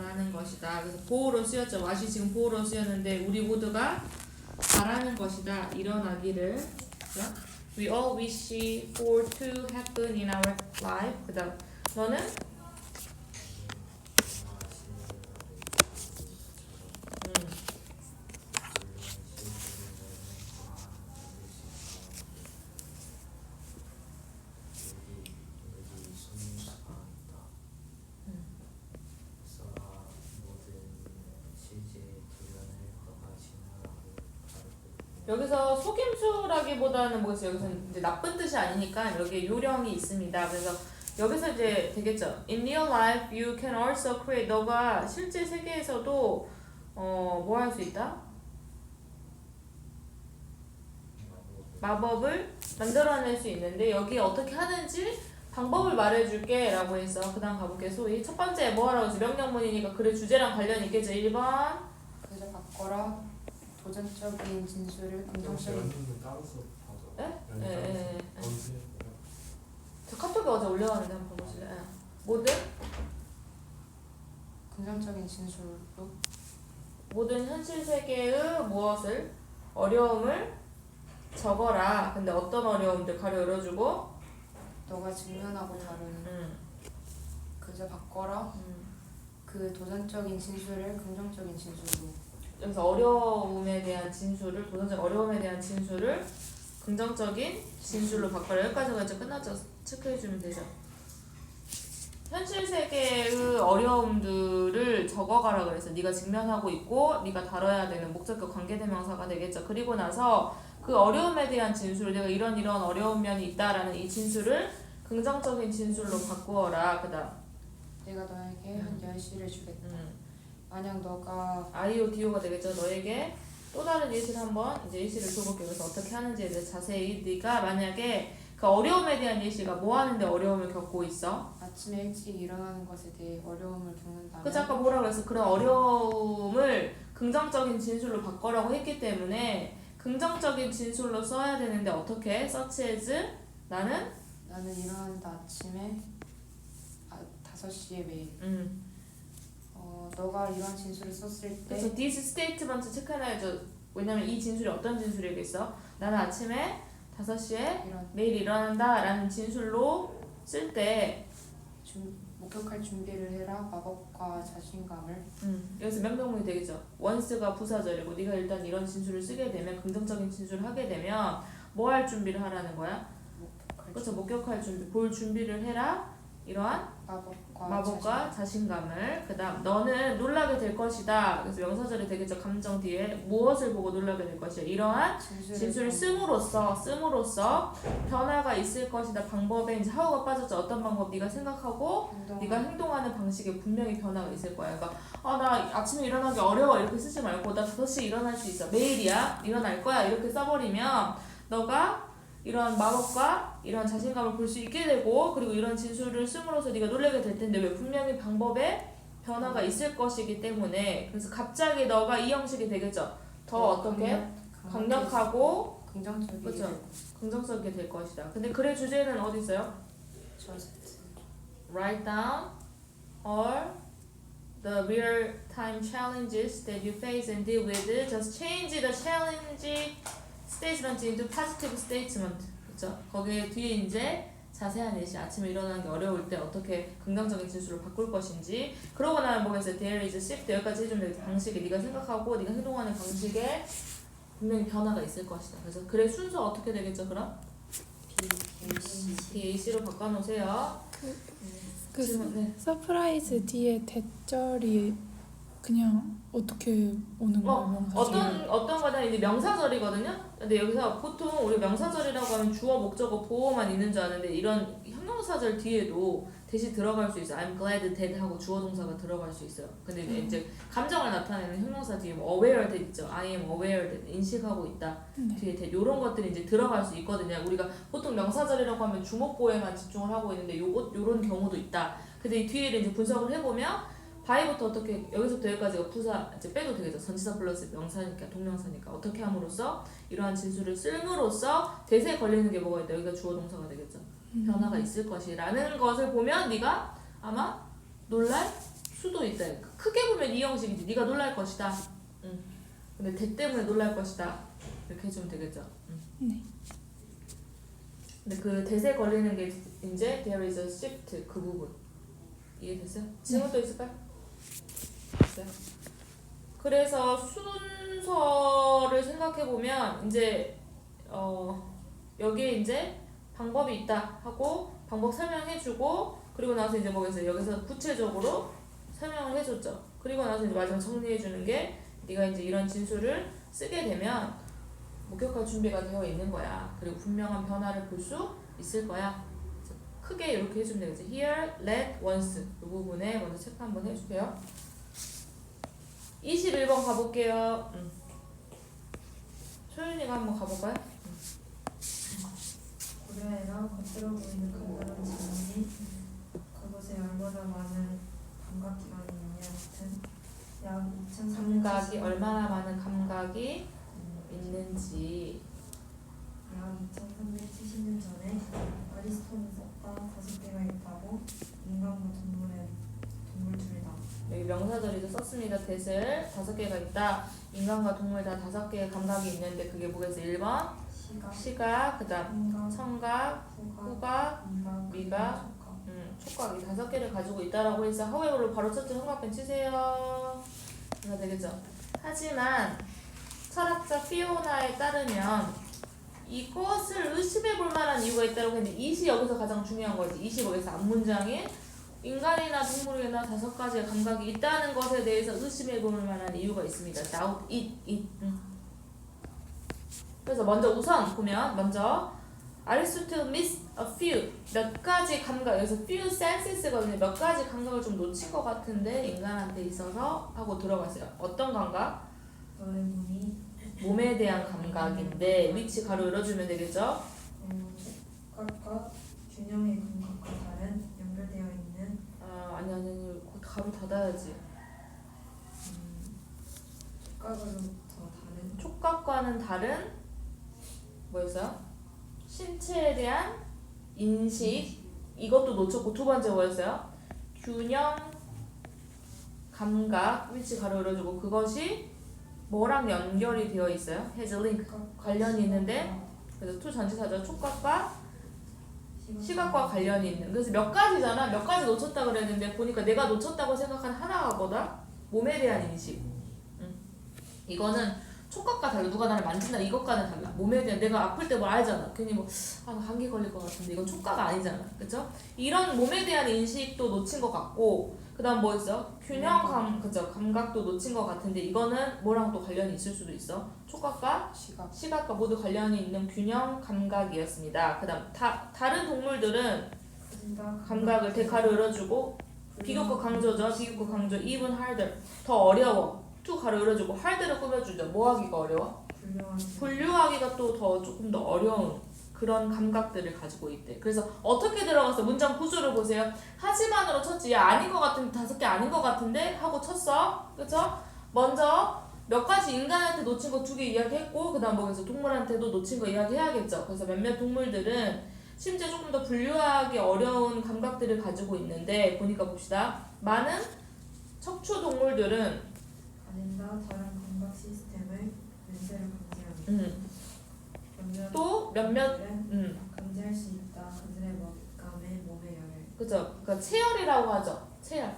바라는 것이다. 그래서 보호로 쓰였죠. what이 지금 보호로 쓰였는데 우리 모두가 바라는 것이다. 일어나기를. 그죠? We all wish for to happen in our life. 그다음 너는 여기서 속임수라기보다는 뭐겠어요? 여기서는 이제 나쁜 뜻이 아니니까 여기에 요령이 있습니다. 그래서 여기서 이제 되겠죠. In real life, you can also create. 너가 실제 세계에서도 뭐 할 수 있다? 마법을 만들어낼 수 있는데 여기 어떻게 하는지 방법을 말해줄게 라고 해서 그 다음 가볼게요. 소희 첫 번째 뭐 하라고 했지? 명령문이니까 글의 주제랑 관련이 있겠죠. 1번 그저 바꿔라. 도전적인 진술을 긍정적인 예? 저 카톡에 어제 올려왔는데 한번 보실래요? 모든 긍정적인 진술로 모든 현실 세계의 무엇을 어려움을 적어라. 근데 어떤 어려움들 가려 열어주고 너가 직면하고 다루는 그저 바꿔라. 그 도전적인 진술을 긍정적인 진술로. 여기서 어려움에 대한 진술을 도전적 어려움에 대한 진술을 긍정적인 진술로 바꿔라. 여기까지가 이제 끝났죠. 체크해주면 되죠. 현실 세계의 어려움들을 적어가라 그래서 네가 직면하고 있고 네가 다뤄야 되는 목적격 관계대명사가 되겠죠. 그리고 나서 그 어려움에 대한 진술을 내가 이런 어려운 면이 있다라는 이 진술을 긍정적인 진술로 바꾸어라. 그다음 내가 너에게 한 10시를 주겠다. 만약 너가 IODO가 되겠죠. 너에게 또 다른 예시를 한번 이제 예시를 줘볼게요. 그래서 어떻게 하는지에 대해 자세히 네가 만약에 그 어려움에 대한 예시가 뭐 하는데 어려움을 겪고 있어? 아침에 일찍 일어나는 것에 대해 어려움을 겪는다면 그치 아까 뭐라고 했어? 그런 어려움을 긍정적인 진술로 바꿔라고 했기 때문에 긍정적인 진술로 써야 되는데 어떻게? such as 나는 일어난다 아침에 5시에 매일 너가 이런 진술을 썼을 때 그래서 this statement 체크해놔야죠. 왜냐면 이 진술이 어떤 진술이겠어? 나는 아침에 5시에 매일 일어난다 라는 진술로 쓸 때 목격할 준비를 해라. 마법과 자신감을 여기서 명령문이 되겠죠. once가 부사절이고 네가 일단 이런 진술을 쓰게 되면 긍정적인 진술을 하게 되면 뭐 할 준비를 하라는 거야? 그렇죠. 목격할 준비, 볼 준비를 해라. 이러한 마법과 자신감을. 그 다음 너는 놀라게 될 것이다. 그래서 명사절이 되겠죠. 감정 뒤에 무엇을 보고 놀라게 될 것이야. 이러한 진술을 씀으로써 변화가 있을 것이다. 방법에 이제 하우가 빠졌죠. 어떤 방법? 네가 생각하고 네가 행동하는 방식에 분명히 변화가 있을 거야. 그러니까 나 아침에 일어나기 어려워 이렇게 쓰지 말고 나 5시에 일어날 수 있어. 매일이야. 일어날 거야. 이렇게 써버리면 너가 이런 마법과 이런 자신감을 볼 수 있게 되고 그리고 이런 진술을 씀으로써 네가 놀라게 될 텐데 왜 분명히 방법에 변화가 있을 것이기 때문에 그래서 갑자기 너가 이 형식이 되겠죠. 더 어떻게 강력하고 그렇죠. 긍정적이게 될 것이다. 근데 글의 주제는 어디 있어요? Write down all the real-time challenges that you face and deal with. Just change the challenge statement into positive statement. 그렇죠? 거기에 뒤에 이제 자세한 예시. 아침에 일어나는 게 어려울 때 어떻게 긍정적인 진술로 바꿀 것인지. 그러고 나면 뭐겠어요? There is a shift. 여기까지 해주면 되겠다. 방식에 네가 생각하고 네가 행동하는 방식에 분명히 변화가 있을 것이다. 그래서 글의 순서 어떻게 되겠죠? 그럼? BAC로 바꿔놓으세요. 서프라이즈 뒤에 대절이 그냥 어떻게 오는 거야? 명사절? 어떤 거는 이제 명사절이거든요. 근데 여기서 보통 우리 명사절이라고 하면 주어, 목적어, 보어만 있는 줄 아는데 이런 형용사절 뒤에도 대시 들어갈 수 있어요. I'm glad that 하고 주어 동사가 들어갈 수 있어요. 근데 이제 감정을 나타내는 형용사 뒤에 뭐 aware that 있죠. I am aware that 인식하고 있다. 뒤에 that 이런 것들이 이제 들어갈 수 있거든요. 우리가 보통 명사절이라고 하면 주목보에만 집중을 하고 있는데 요런 경우도 있다. 근데 이 뒤에를 이제 분석을 해보면 바이부터 어떻게 여기서부터 여기까지가 부사 이제 빼도 되겠죠. 전치사 플러스 명사니까 동명사니까 어떻게 함으로써 이러한 진술을 쓸므로써 대세에 걸리는 게 뭐가 있다. 여기가 주어 동사가 되겠죠. 변화가 있을 것이라는 것을 보면 네가 아마 놀랄 수도 있다. 크게 보면 이 형식이지. 네가 놀랄 것이다. 근데 대 때문에 놀랄 것이다. 이렇게 해주면 되겠죠. 네. 근데 그 대세 걸리는 게 이제 there is a shift 그 부분 이해됐어요? 질문 또 있을까요? 있어요. 그래서 순서를 생각해 보면 이제 여기에 이제 방법이 있다 하고 방법 설명해주고 그리고 나서 이제 뭐겠어요? 여기서 구체적으로 설명을 해줬죠. 그리고 나서 이제 마지막 정리해주는 게 네가 이제 이런 진술을 쓰게 되면 목격할 준비가 되어 있는 거야. 그리고 분명한 변화를 볼 수 있을 거야. 크게 이렇게 해주면 되겠지. Here, let, once 이 부분에 먼저 체크 한번 해줄게요. 21번 가볼게요. 소윤이가 한번 가볼까요? 고려해라. 겉으로 보이는 간단한 질문이 그것에 얼마나 많은 감각 기관이 있냐 같은 약 2,370 감각이 얼마나 많은 감각이 있는지. 약 2,370년 전에 아리스토는 썼다. 5개가 있다고 인간과 동물 둘다. 여기 명사절이도 썼습니다. 대을 5개가 있다. 인간과 동물 다 5개의 감각이 있는데 그게 뭐겠어요? 1번 시각, 그 다음 청각, 후각, 미각, 촉각이 5개를 가지고 있다라고 해서 however로 바로 첫째 삼각펜 치세요. 이거 되겠죠? 하지만 철학자 피오나에 따르면 이것을 의심해 볼 만한 이유가 있다고 했는데 이시 여기서 가장 중요한 거지. 이시 여기서 앞문장에 인간이나 동물이나 5가지의 감각이 있다는 것에 대해서 의심해 볼 만한 이유가 있습니다. doubt it. 그래서 먼저 우선 보면 먼저 Aristotle miss a few 몇 가지 감각 여기서 few senses거든요. 몇 가지 감각을 좀 놓친 것 같은데 인간한테 있어서 하고 들어갔어요. 어떤 감각? 너의 몸이 몸에 대한 감각인데 위치 가로 열어주면 되겠죠? 촉각과 균형의 감각과 다른 연결되어 있는 아니 곧 가로 닫아야지. 촉각으로부터 다른 촉각과는 다른 뭐였어요? 신체에 대한 인식 이것도 놓쳤고 두 번째 뭐였어요? 균형 감각 위치 가로 열어주고 그것이 뭐랑 연결이 되어 있어요? has a link 관련이 있는데 그래서 to 전치사죠. 촉각과 시각과 관련이 있는 그래서 몇 가지잖아. 몇 가지 놓쳤다 그랬는데 보니까 내가 놓쳤다고 생각한 하나가 뭐다? 몸에 대한 인식. 이거는 촉각과 달라. 누가 나를 만진다 이것과는 달라. 몸에 대한 내가 아플 때 뭐 알잖아. 괜히 뭐 감기 걸릴 것 같은데 이건 촉각 아니잖아. 그쵸? 이런 몸에 대한 인식도 놓친 것 같고 그 다음 뭐 있어? 균형감 그죠? 감각도 놓친 것 같은데 이거는 뭐랑 또 관련이 있을 수도 있어. 촉각과 시각과 모두 관련이 있는 균형 감각이었습니다. 그 다음 다른 동물들은 감각을 대가로 열어주고 비교과 강조죠. 비교과 강조 even harder 더 어려워. to 가로 열어주고 hard를 꾸며주죠. 뭐 하기가 어려워? 분류하기가 또 더 조금 더 어려운 그런 감각들을 가지고 있대. 그래서 어떻게 들어갔어? 문장 구조를 보세요. 하지만으로 쳤지. 아닌 것 같은데 5개 아닌 것 같은데 하고 쳤어. 그쵸? 먼저 몇 가지 인간한테 놓친 거 2개 이야기했고 그 다음 뭐겠어? 동물한테도 놓친 거 이야기해야겠죠. 그래서 몇몇 동물들은 심지어 조금 더 분류하기 어려운 감각들을 가지고 있는데 보니까 봅시다. 많은 척추 동물들은 아닌다. 다른 감각 시스템을 냄새를 감지합니다. 또 몇몇 감지할 수 있다. 그들의 먹잇감의 몸의 열을. 그죠? 그러니까 체열이라고 하죠. 체열.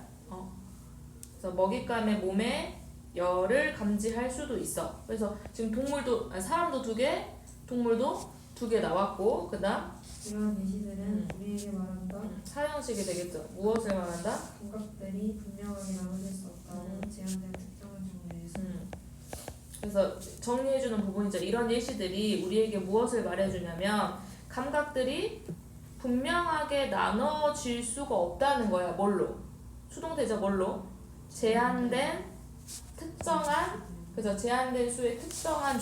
그래서 먹잇감의 몸의 열을 감지할 수도 있어. 그래서 지금 동물도 사람도 2개, 동물도 2개 나왔고 그다음 이러한 예시들은 우리에게 말한다. 사형식이 되겠죠. 무엇을 말한다? 감각들이 분명하게 나눠질 수 없다고 제한된 특정한 종류에서. 그래서 정리해주는 부분이죠. 이런 예시들이 우리에게 무엇을 말해주냐면 감각들이 분명하게 나눠질 수가 없다는 거야. 뭘로? 수동태죠. 뭘로? 제한된 특정한 그래서 제한된 수의 특정한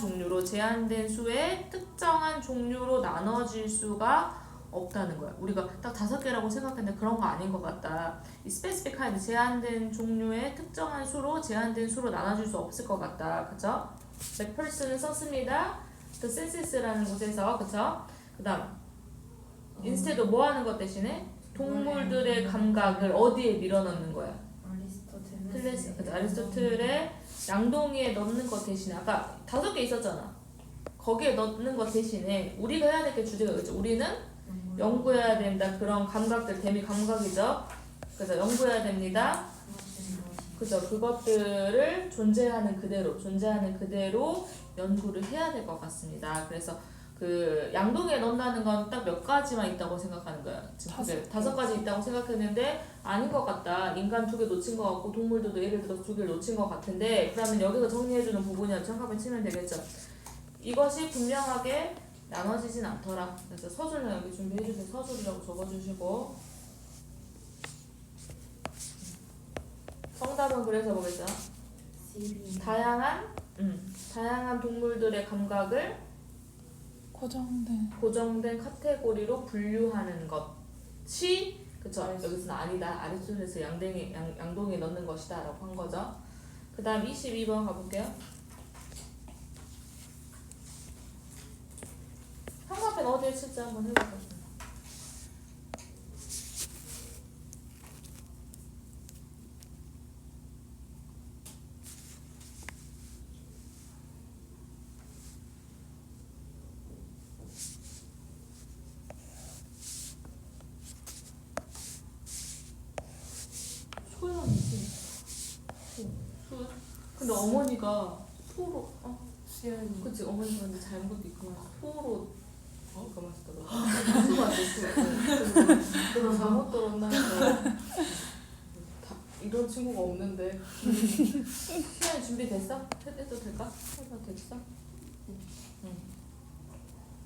종류로 나눠질 수가 없다는 거야. 우리가 딱 5개라고 생각했는데 그런 거 아닌 것 같다. 이 specific kind 제한된 종류의 특정한 수로 제한된 수로 나눠질 수 없을 것 같다. 그쵸? 맥펄슨은 썼습니다. The census라는 곳에서 그쵸? 그 다음 instead 뭐 하는 것 대신에 동물들의 감각을 어디에 밀어넣는 거야? 그래서 아리스토텔의 양동이에 넣는 것 대신에 아까 5개 있었잖아. 거기에 넣는 것 대신에 우리가 해야 될 게 주제가 있죠. 우리는 연구해야 된다. 그런 감각들, 대미 감각이죠. 그래서 연구해야 됩니다. 그죠. 그것들을 존재하는 그대로 연구를 해야 될 것 같습니다. 그래서 그 양동이에 넣는다는 건 딱 몇 가지만 있다고 생각하는 거야. 지금 그게 5가지 있다고 생각했는데 아닌 것 같다. 인간 2개 놓친 것 같고 동물들도 예를 들어서 2개를 놓친 것 같은데 그러면 여기서 정리해주는 부분이라도 잠깐만 치면 되겠죠. 이것이 분명하게 나눠지진 않더라. 그래서 서술은 여기 준비해주세요. 서술이라고 적어주시고 정답은 그래서 보겠죠. 다양한 동물들의 감각을 고정된 카테고리로 분류하는 것이 그쵸. 여기서는 아니다. 아리스토텔에서 양동이에 넣는 것이다 라고 한 거죠. 그 다음 22번 가볼게요. 삼각형 어디에 칠지 한번 해볼게요. 소연이지. 소. 근데 어머니가 소로 수연이. 그치 어머니가 근데 잘못 있구나. 소로 그만 쓰더라고. 수가 그래서 잘못 들었나 해서 이런 친구가 없는데. 수연이 준비됐어? 해도 될까? 해도 됐어?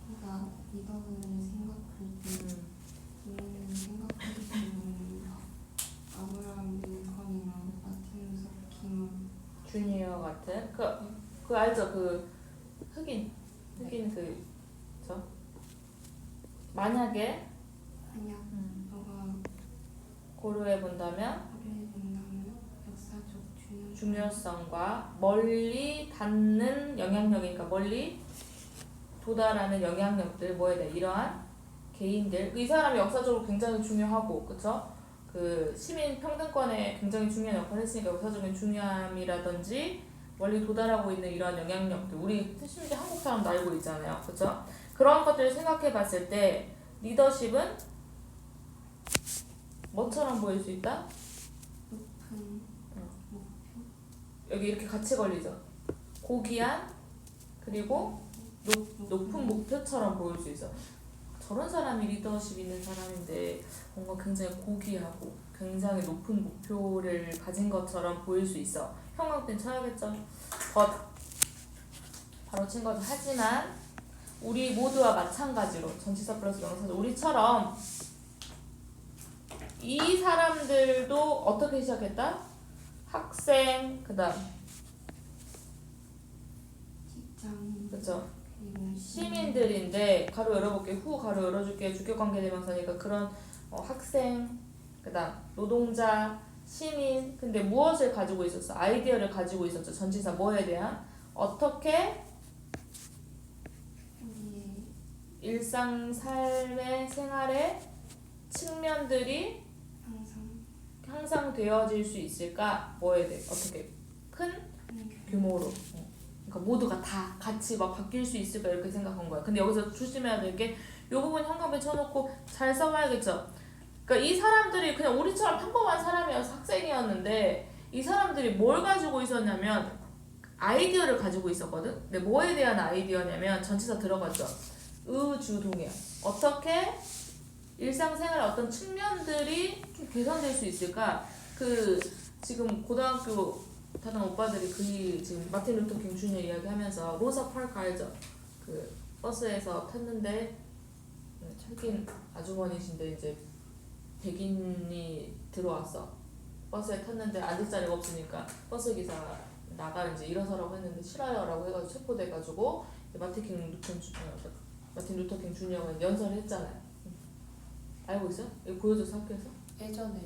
그러니까 리더는 생각할 때 우리는 생각할 때는 아브라함 링컨이랑 마틴 루터 킹 주니어 같은 그 알죠? 그 흑인 그저 만약에 만약 너가 고려해 본다면 고려해 본다면 역사적 중요성과 멀리 닿는 영향력이니까 멀리 도달하는 영향력들 뭐에 대해 이러한 개인들 이 사람이 역사적으로 굉장히 중요하고 그쵸? 그 시민 평등권에 굉장히 중요한 역할을 했으니까 역사적인 중요함이라든지 멀리 도달하고 있는 이러한 영향력들 우리 심지어 한국 사람도 알고 있잖아요. 그쵸? 그런 것들을 생각해 봤을 때 리더십은 뭐처럼 보일 수 있다? 높은 목표 여기 이렇게 같이 걸리죠. 고귀한 그리고 높은 목표처럼 보일 수 있어. 저런 사람이 리더십 있는 사람인데 뭔가 굉장히 고귀하고 굉장히 높은 목표를 가진 것처럼 보일 수 있어. 형광펜 쳐야겠죠. 바로 친 거죠. 하지만 우리 모두와 마찬가지로 전치사 플러스 명사죠. 우리처럼 이 사람들도 어떻게 시작했다? 학생 그다음 직장 그쵸 그리고 시민들인데 가로 열어볼게 후 가로 열어줄게 주격관계대명사니까 그런 학생 그다음 노동자 시민 근데 무엇을 가지고 있었어? 아이디어를 가지고 있었죠. 전치사 뭐에 대한 어떻게 우리의 일상 삶의 생활의 측면들이 항상 되어질 수 있을까? 뭐에 대해 어떻게 큰 규모로 그러니까 모두가 다 같이 막 바뀔 수 있을까 이렇게 생각한 거야. 근데 여기서 조심해야 될 게 이 부분 형광펜 쳐놓고 잘 써봐야겠죠. 그러니까 이 사람들이 그냥 우리처럼 평범한 사람이어서 학생이었는데 이 사람들이 뭘 가지고 있었냐면 아이디어를 가지고 있었거든. 근데 뭐에 대한 아이디어냐면 전치사 들어갔죠. 의주동이야. 어떻게 일상생활의 어떤 측면들이 좀 개선될 수 있을까? 그 지금 고등학교 다른 오빠들이 지금 마틴 루터 킹 주니어 이야기하면서 로사 파크 알죠? 그 버스에서 탔는데 흑인 아주머니신데 이제 백인이 들어왔어. 버스에 tas는데 앉을 자리가 없으니까 버스 기사가 나가 이제 일어서라고 했는데 싫어요라고 해가지고 체포돼가지고 마틴 루터 킹 주니어가 연설을 했잖아요. 알고 있어? 이거 보여줘서 학교에서? 예전에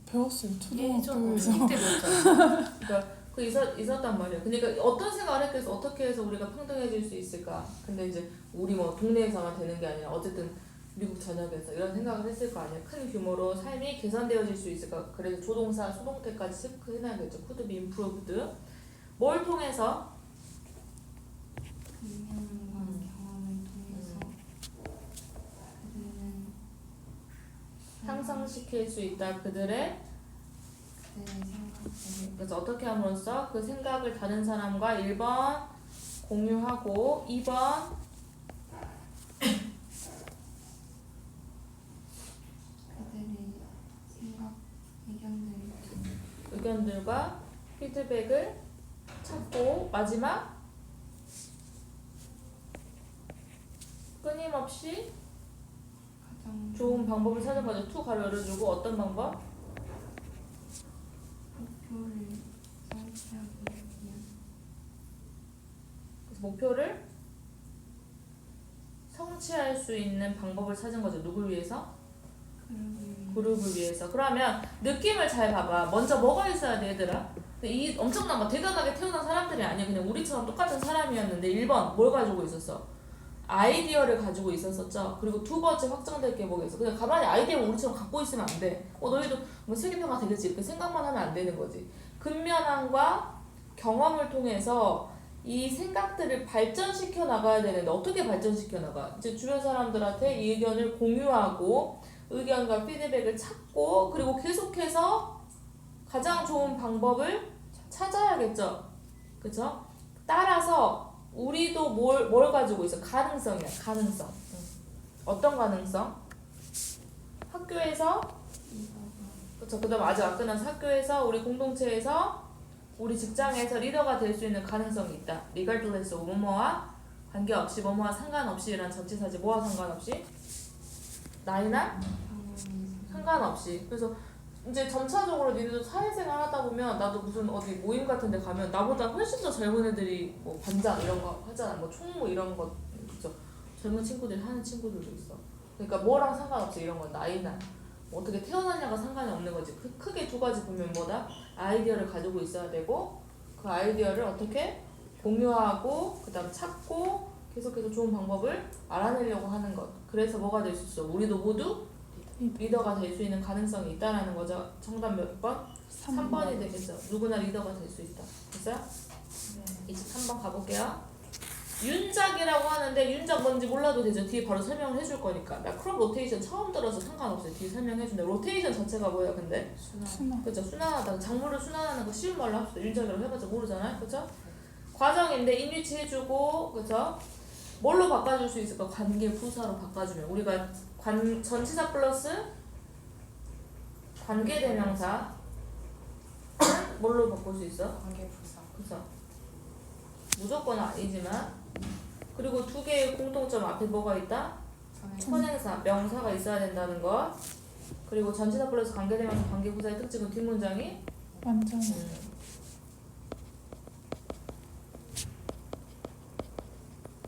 배웠어요. 초등학교에서. 그때 배웠잖아. 그러니까 그 있었단 말이야. 그러니까 어떤 생각을 했겠어? 어떻게 해서 우리가 평등해질 수 있을까? 근데 이제 우리 뭐 동네에서만 되는 게 아니라 어쨌든 미국 전역에서 이런 생각을 했을 거 아니에요. 큰 규모로 삶이 개선되어질 수 있을까. 그래서 조동사 수동태까지 체크해놔야겠죠. could be improved. 뭘 통해서? 경험과 경험을 통해서 그들은 향상시킬 수 있다. 그들의 생각들을 그래서 어떻게 함으로써 그 생각을 다른 사람과 1번 공유하고 2번 그들의 생각 의견들과 피드백을 찾고 마지막 끊임없이 가장 좋은 방법을 찾은 거죠. 투 가로 열어주고 어떤 방법? 목표를 성취하기 위한 그래서 목표를 성취할 수 있는 방법을 찾은 거죠. 누굴 위해서? 그룹을 위해서. 그러면 느낌을 잘 봐봐. 먼저 뭐가 있어야 돼, 얘들아? 근데 이 엄청난 거 대단하게 태어난 사람들이 아니야. 그냥 우리처럼 똑같은 사람이었는데 1번 뭘 가지고 있었어? 아이디어를 가지고 있었었죠. 그리고 두 번째 확정될 게 뭐겠어? 그냥 가만히 아이디어를 우리처럼 갖고 있으면 안 돼. 너희도 뭐 세계평가 되겠지. 이렇게 생각만 하면 안 되는 거지. 근면함과 경험을 통해서 이 생각들을 발전시켜 나가야 되는데 어떻게 발전시켜 나가? 이제 주변 사람들한테 이 의견을 공유하고 의견과 피드백을 찾고 그리고 계속해서 가장 좋은 방법을 찾아야겠죠. 그쵸? 따라서 우리도 뭘 가지고 있어? 가능성이야. 가능성. 어떤 가능성? 학교에서 그쵸. 그 다음 아직 안 끝나서 학교에서 우리 공동체에서 우리 직장에서 리더가 될 수 있는 가능성이 있다. regardless of 뭐뭐와 관계없이 뭐뭐와 상관없이 이란 전치사지 뭐와 상관없이 나이나 상관없이. 그래서 이제 점차적으로 니네도 사회생활 하다 보면 나도 무슨 어디 모임 같은 데 가면 나보다 훨씬 더 젊은 애들이 뭐 반장 이런 거 하잖아. 뭐 총무 이런 거 그죠. 젊은 친구들이 하는 친구들도 있어. 그러니까 뭐랑 상관없이 이런 건 나이나 뭐 어떻게 태어났냐가 상관이 없는 거지. 크게 두 가지 보면 뭐다? 아이디어를 가지고 있어야 되고 그 아이디어를 어떻게 공유하고 그 다음 찾고 계속해서 좋은 방법을 알아내려고 하는 것. 그래서 뭐가 될 수 있어? 우리도 모두 리더가 될 수 있는 가능성이 있다라는 거죠. 정답 몇 번? 3번이 되겠죠. 누구나 리더가 될 수 있다. 됐어요? 네. 23번 가볼게요. 윤작이라고 하는데 윤작 뭔지 몰라도 되죠. 뒤에 바로 설명을 해줄 거니까. 나 크롭 로테이션 처음 들어서 상관없어요. 뒤에 설명해준다. 로테이션 자체가 뭐예요 근데? 순환. 그죠. 순환하다. 작물을 순환하는 거 쉬운 말로 합시다. 윤작이라고 해봤자 모르잖아요. 그죠? 과정인데 인위치 해주고 그죠? 뭘로 바꿔줄 수 있을까? 관계 부사로 바꿔주면 우리가 전치사 플러스 관계대명사 뭘로 바꿀 수 있어? 관계부사 그죠? 무조건 아니지만 그리고 두 개의 공통점 앞에 뭐가 있다? 선행사, 명사가 있어야 된다는 것. 그리고 전치사 플러스 관계대명사 관계부사의 특징은 뒷문장이 완전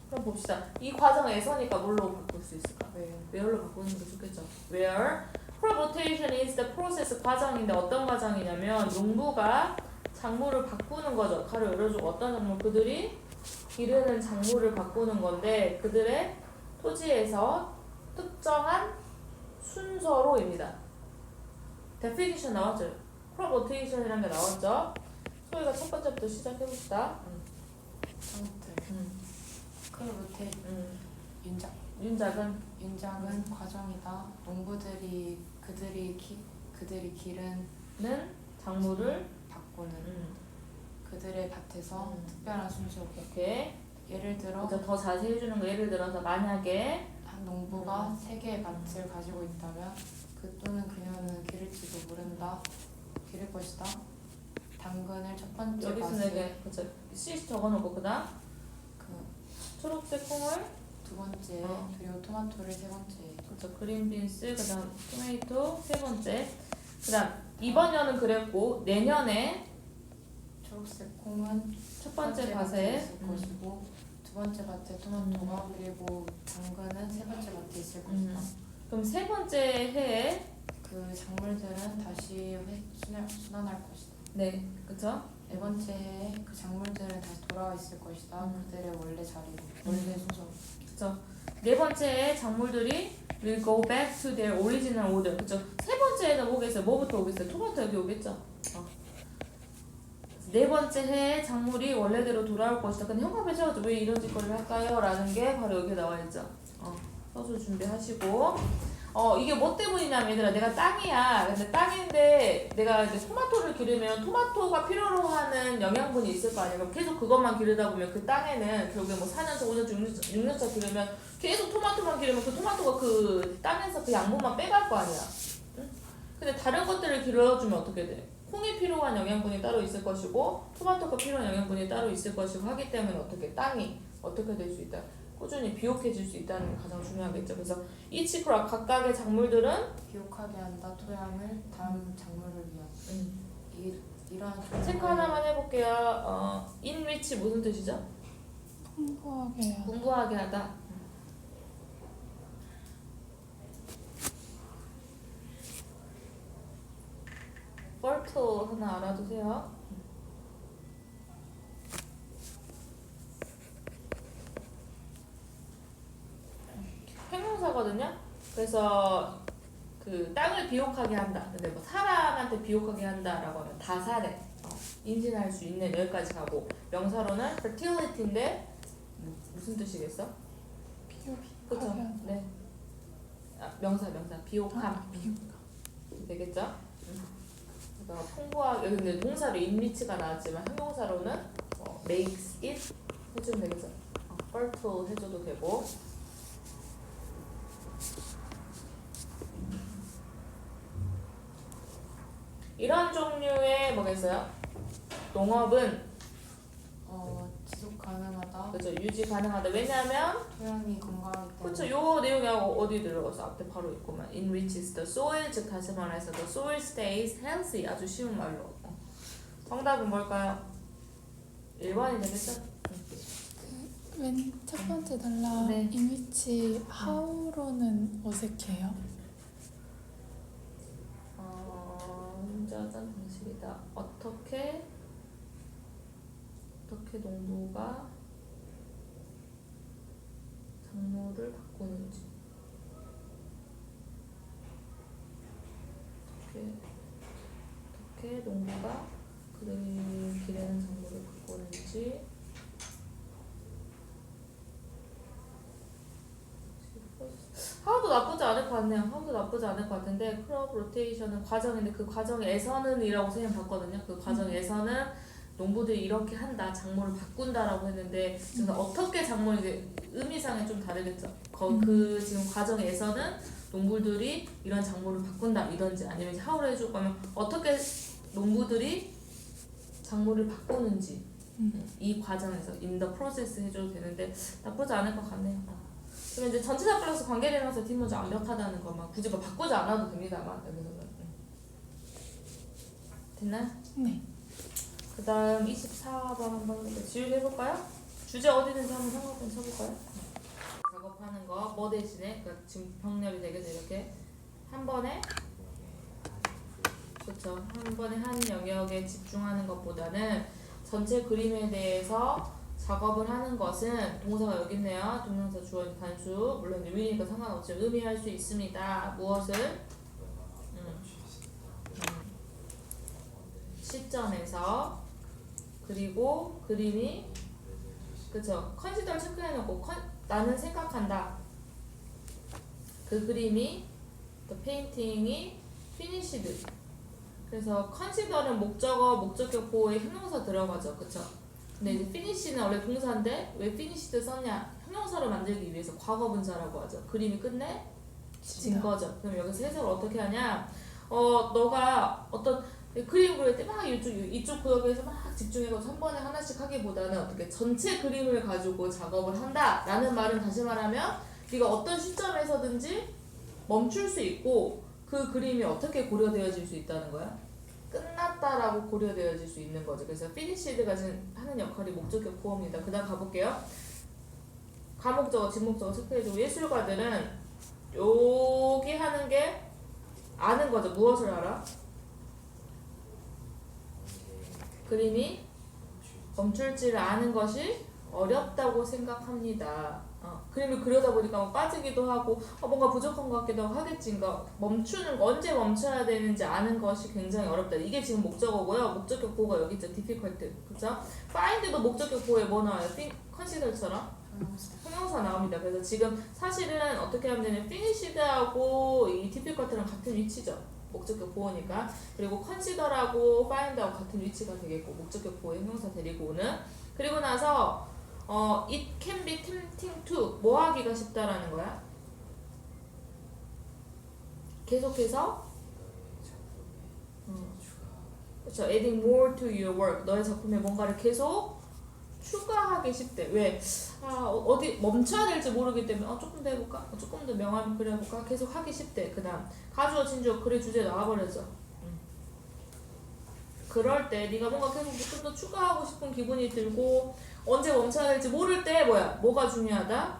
그럼 봅시다. 이 과정에서니까 뭘로 바꿀 수 있을까? 왜 where로 바꾸는 게 좋겠죠. where crop rotation is the process 과정인데 어떤 과정이냐면 농부가 작물을 바꾸는 거죠. 가로 열어주고 어떤 작물? 그들이 기르는 작물을 바꾸는 건데 그들의 토지에서 특정한 순서로입니다. definition 나왔죠? crop rotation이라는 게 나왔죠? 소희가 첫 번째부터 시작해봅시다. 상태 크로로테 윤작 윤작은 과정이다. 농부들이 그들이 기른 작물을 바꾸는 그들의 밭에서 특별한 순서고. 이렇게 예를 들어 그래서 더 자세히 해주는 거. 예를 들어서 만약에 한 농부가 3개의 밭을 가지고 있다면 그 또는 그녀는 기를지도 모른다. 기를 것이다. 당근을 첫 번째 여기 밭에 쓰는 그쵸 씨 적어놓고 그다음 그 초록색 콩을 두 번째 그리고 토마토를 세 번째. 그쵸 그린빈스 그다음 토마토 세 번째 그다음 이번 년은 그랬고 내년에 초록색 콩은 첫 번째 밭에 있을 것이고 두 번째 밭에 토마토가 그리고 당근은 세 번째 밭에 있을 것이다. 그럼 세 번째 해에 그 작물들은 다시 순환할 것이다. 네 그쵸 네 번째 해에 그 작물들은 다시 돌아와 있을 것이다. 그들의 원래 자리로 원래 순서. 그쵸 네 번째 해 작물들이 will go back to their original order. 그쵸? 세 번째에는 뭐겠어요? 뭐부터 오겠어요? 토마토 여기 오겠죠? 네 번째 해에 작물이 원래대로 돌아올 것이다. 근데 현관에 세워서 왜 이런 짓거리를 할까요? 라는 게 바로 여기 나와 있죠. 써서 준비하시고. 이게 뭐 때문이냐면 얘들아, 내가 땅이야. 근데 땅인데 내가 이제 토마토를 기르면 토마토가 필요로 하는 영양분이 있을 거 아니야. 그럼 계속 그것만 기르다 보면 그 땅에는 결국에 뭐 4년차, 5년차, 6년차 기르면 계속 토마토만 기르면 그 토마토가 그 땅에서 그 양분만 빼갈 거 아니야. 응? 근데 다른 것들을 길러주면 어떻게 돼? 콩이 필요한 영양분이 따로 있을 것이고 토마토가 필요한 영양분이 따로 있을 것이고 하기 때문에 어떻게 땅이 어떻게 될 수 있다? 꾸준히 비옥해질 수 있다는 게 가장 중요하겠죠. 그래서 이 치크라 각각의 작물들은 비옥하게 한다. 토양을 다음 작물을 위한. 이런 체크 하나만 해볼게요. in which 무슨 뜻이죠? 풍부하게 해야 풍부하게 하다. fertile 하나 알아두세요. 형용사거든요. 그래서 그 땅을 비옥하게 한다. 근데 뭐 사람한테 비옥하게 한다라고 하면 다산에 임신할 수 있는 여기까지 가고 명사로는 fertility인데 무슨 뜻이겠어? 그쵸? 비옥하게 한다. 네. 명사 비옥함 되겠죠? 그래서 풍부하게 근데 동사로 inrich가 나왔지만 형용사로는 makes it 해주면 되겠죠? fertile 해줘도 되고. 이런 종류의 뭐겠어요? 농업은 지속 가능하다. 그죠 유지 가능하다. 왜냐하면 토양이 건강하기 때문에. 그쵸 요 내용이 어디 들어가서 앞에 바로 있구만. enriches the soil 즉 다시 말해서 the soil stays healthy. 아주 쉬운 말로. 정답은 뭘까요? 1번이 되겠죠? 맨 첫 번째 달라 네. 인위치 how로는 어색해요. 혼자전 방식이다. 어떻게 농부가 작물을 바꾸는지. 어떻게 농부가 그를 기르는 작물을 바꾸는지. 하나도 나쁘지 않을 것 같네요. 하나도 나쁘지 않을 것 같은데 크롭 로테이션은 과정인데 그 과정에서는 이라고 생각했거든요. 그 과정에서는 농부들이 이렇게 한다, 작물을 바꾼다라고 했는데 지금 어떻게 작물 이제 의미상에 좀 다르겠죠. 그 지금 과정에서는 농부들이 이런 작물을 바꾼다 이던지 아니면 이제 하우를 해줄 거면 어떻게 농부들이 작물을 바꾸는지 이 과정에서 in the process 해줘도 되는데 나쁘지 않을 것 같네요. 그러면 이제 전치사 플러스 관계대명사 뒷문자 완벽하다는 것만 굳이 뭐 바꾸지 않아도 됩니다만 여기서는 됐나요? 네. 그 다음 24번 한번 지우개 해볼까요? 주제 어디든지 한번 상관없이 쳐볼까요? 작업하는 거 뭐 대신에 그러니까 지금 병렬이 되겠죠. 이렇게 한 번에 그렇죠. 한 번에 한 영역에 집중하는 것보다는 전체 그림에 대해서 작업을 하는 것은 동사가 여기 있네요. 동명사 주어진 단수 물론 위니까 상관없지만 의미할 수 있습니다. 무엇을? 시점에서 그리고 그림이 그쵸 컨시더를 체크해놓고 나는 생각한다. 그 그림이 또 페인팅이 피니시드. 그래서 컨시더는 목적어 목적격 보호에 형용사 들어가죠. 그쵸? 근데 이제 피니시는 원래 동사인데 왜 피니시드 썼냐? 형용사로 만들기 위해서 과거 분사라고 하죠. 그림이 끝내진 거죠. 그럼 여기서 해석을 어떻게 하냐? 너가 어떤 그림 그릴 때 막 이쪽 구역에서 막 집중해서 한 번에 하나씩 하기보다는 어떻게 전체 그림을 가지고 작업을 한다라는 말은 다시 말하면 네가 어떤 시점에서든지 멈출 수 있고 그 그림이 어떻게 고려되어질 수 있다는 거야? 끝났다라고 고려되어질 수 있는 거죠. 그래서 finished가 하는 역할이 목적격 보호입니다. 그 다음 가볼게요. 가목적어, 진목적어 체크해주고 예술가들은 여기 하는 게 아는 거죠. 무엇을 알아? 그림이 멈출지를 아는 것이 어렵다고 생각합니다. 그림을 그려다 보니까 막 빠지기도 하고 뭔가 부족한 것 같기도 하고 하겠지. 그러니까 멈추는 거, 언제 멈춰야 되는지 아는 것이 굉장히 어렵다. 이게 지금 목적어고요. 목적격 보호가 여기 있죠. difficult. 그쵸? find도 목적격 보호에 뭐 나와요? consider처럼 형용사 나옵니다. 그래서 지금 사실은 어떻게 하면 되냐면 finished하고 이 difficult랑 같은 위치죠. 목적격 보호니까. 그리고 consider하고 find하고 같은 위치가 되겠고 목적격 보호 형용사 데리고 오는. 그리고 나서 it can be tempting to 뭐 하기가 쉽다라는 거야? 계속해서 그렇죠. adding more to your work. 너의 작품에 뭔가를 계속 추가하기 쉽대. 왜? 어디 멈춰야 될지 모르기 때문에 조금 더 해볼까? 조금 더 명암 그려볼까? 계속 하기 쉽대. 그 다음 가주어 진주어 글의 주제 나와버렸죠. 그럴 때 네가 뭔가 계속 좀 더 추가하고 싶은 기분이 들고 언제 멈춰야 될지 모를 때 뭐가 중요하다?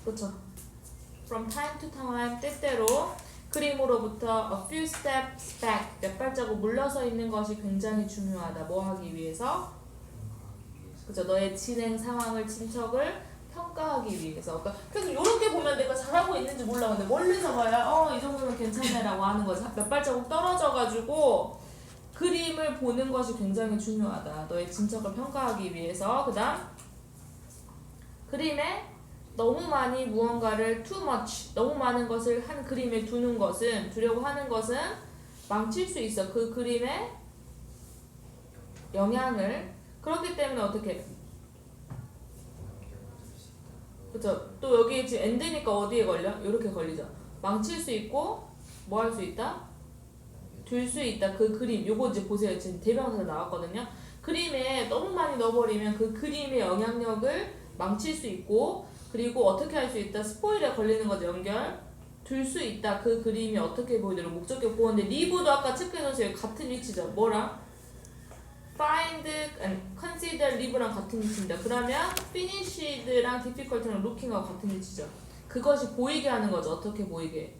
그렇죠. From time to time 때때로 그림으로부터 a few steps back 몇 발자국 물러서 있는 것이 굉장히 중요하다. 뭐 하기 위해서? 그렇죠. 너의 진행 상황을 진척을 평가하기 위해서. 그러니까 계속 이렇게 보면 내가 잘하고 있는지 몰라. 근데 멀리서 봐야 이 정도면 괜찮네라고 하는 거지. 몇 발자국 떨어져가지고 그림을 보는 것이 굉장히 중요하다. 너의 진척을 평가하기 위해서. 그 다음 그림에 너무 많이 무언가를 too much 너무 많은 것을 한 그림에 두려고 하는 것은 망칠 수 있어. 그 그림의 영향을. 그렇기 때문에 어떻게 그쵸. 또 여기 지금 end니까 어디에 걸려? 이렇게 걸리죠. 망칠 수 있고 뭐 할 수 있다? 둘 수 있다. 그 그림 요거 이제 보세요. 지금 대명사가 나왔거든요. 그림에 너무 많이 넣어버리면 그 그림의 영향력을 망칠 수 있고 그리고 어떻게 할 수 있다? 스포일에 걸리는 거죠. 연결 둘 수 있다. 그 그림이 어떻게 보이도록 목적격 보호인데 리브도 아까 체크해놓으세요. 같은 위치죠. 뭐랑? find and consider live랑 같은 위치입니다. 그러면 finished랑 difficult랑 looking하고 같은 위치죠. 그것이 보이게 하는 거죠. 어떻게 보이게?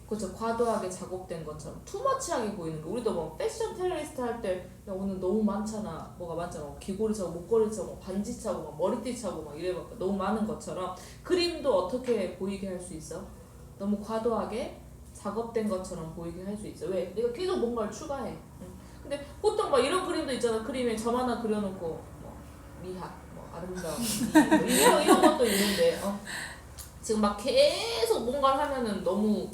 그렇죠. 과도하게 작업된 것처럼 투머치하게 보이는 거. 우리도 뭐 패션 테러리스트 할 때 야 오늘 너무 많잖아. 뭐가 많잖아. 귀걸이 차고 목걸이 차고 반지 차고 막 머리띠 차고 막 이래봐. 너무 많은 것처럼 그림도 어떻게 보이게 할 수 있어? 너무 과도하게 작업된 것처럼 보이게 할 수 있어. 왜? 내가 계속 뭔가를 추가해. 근데 보통 막 이런 그림도 있잖아. 그림에 점 하나 그려놓고 뭐 미학, 뭐 아름다움, 뭐 이런 것도 있는데 지금 막 계속 뭔가를 하면은 너무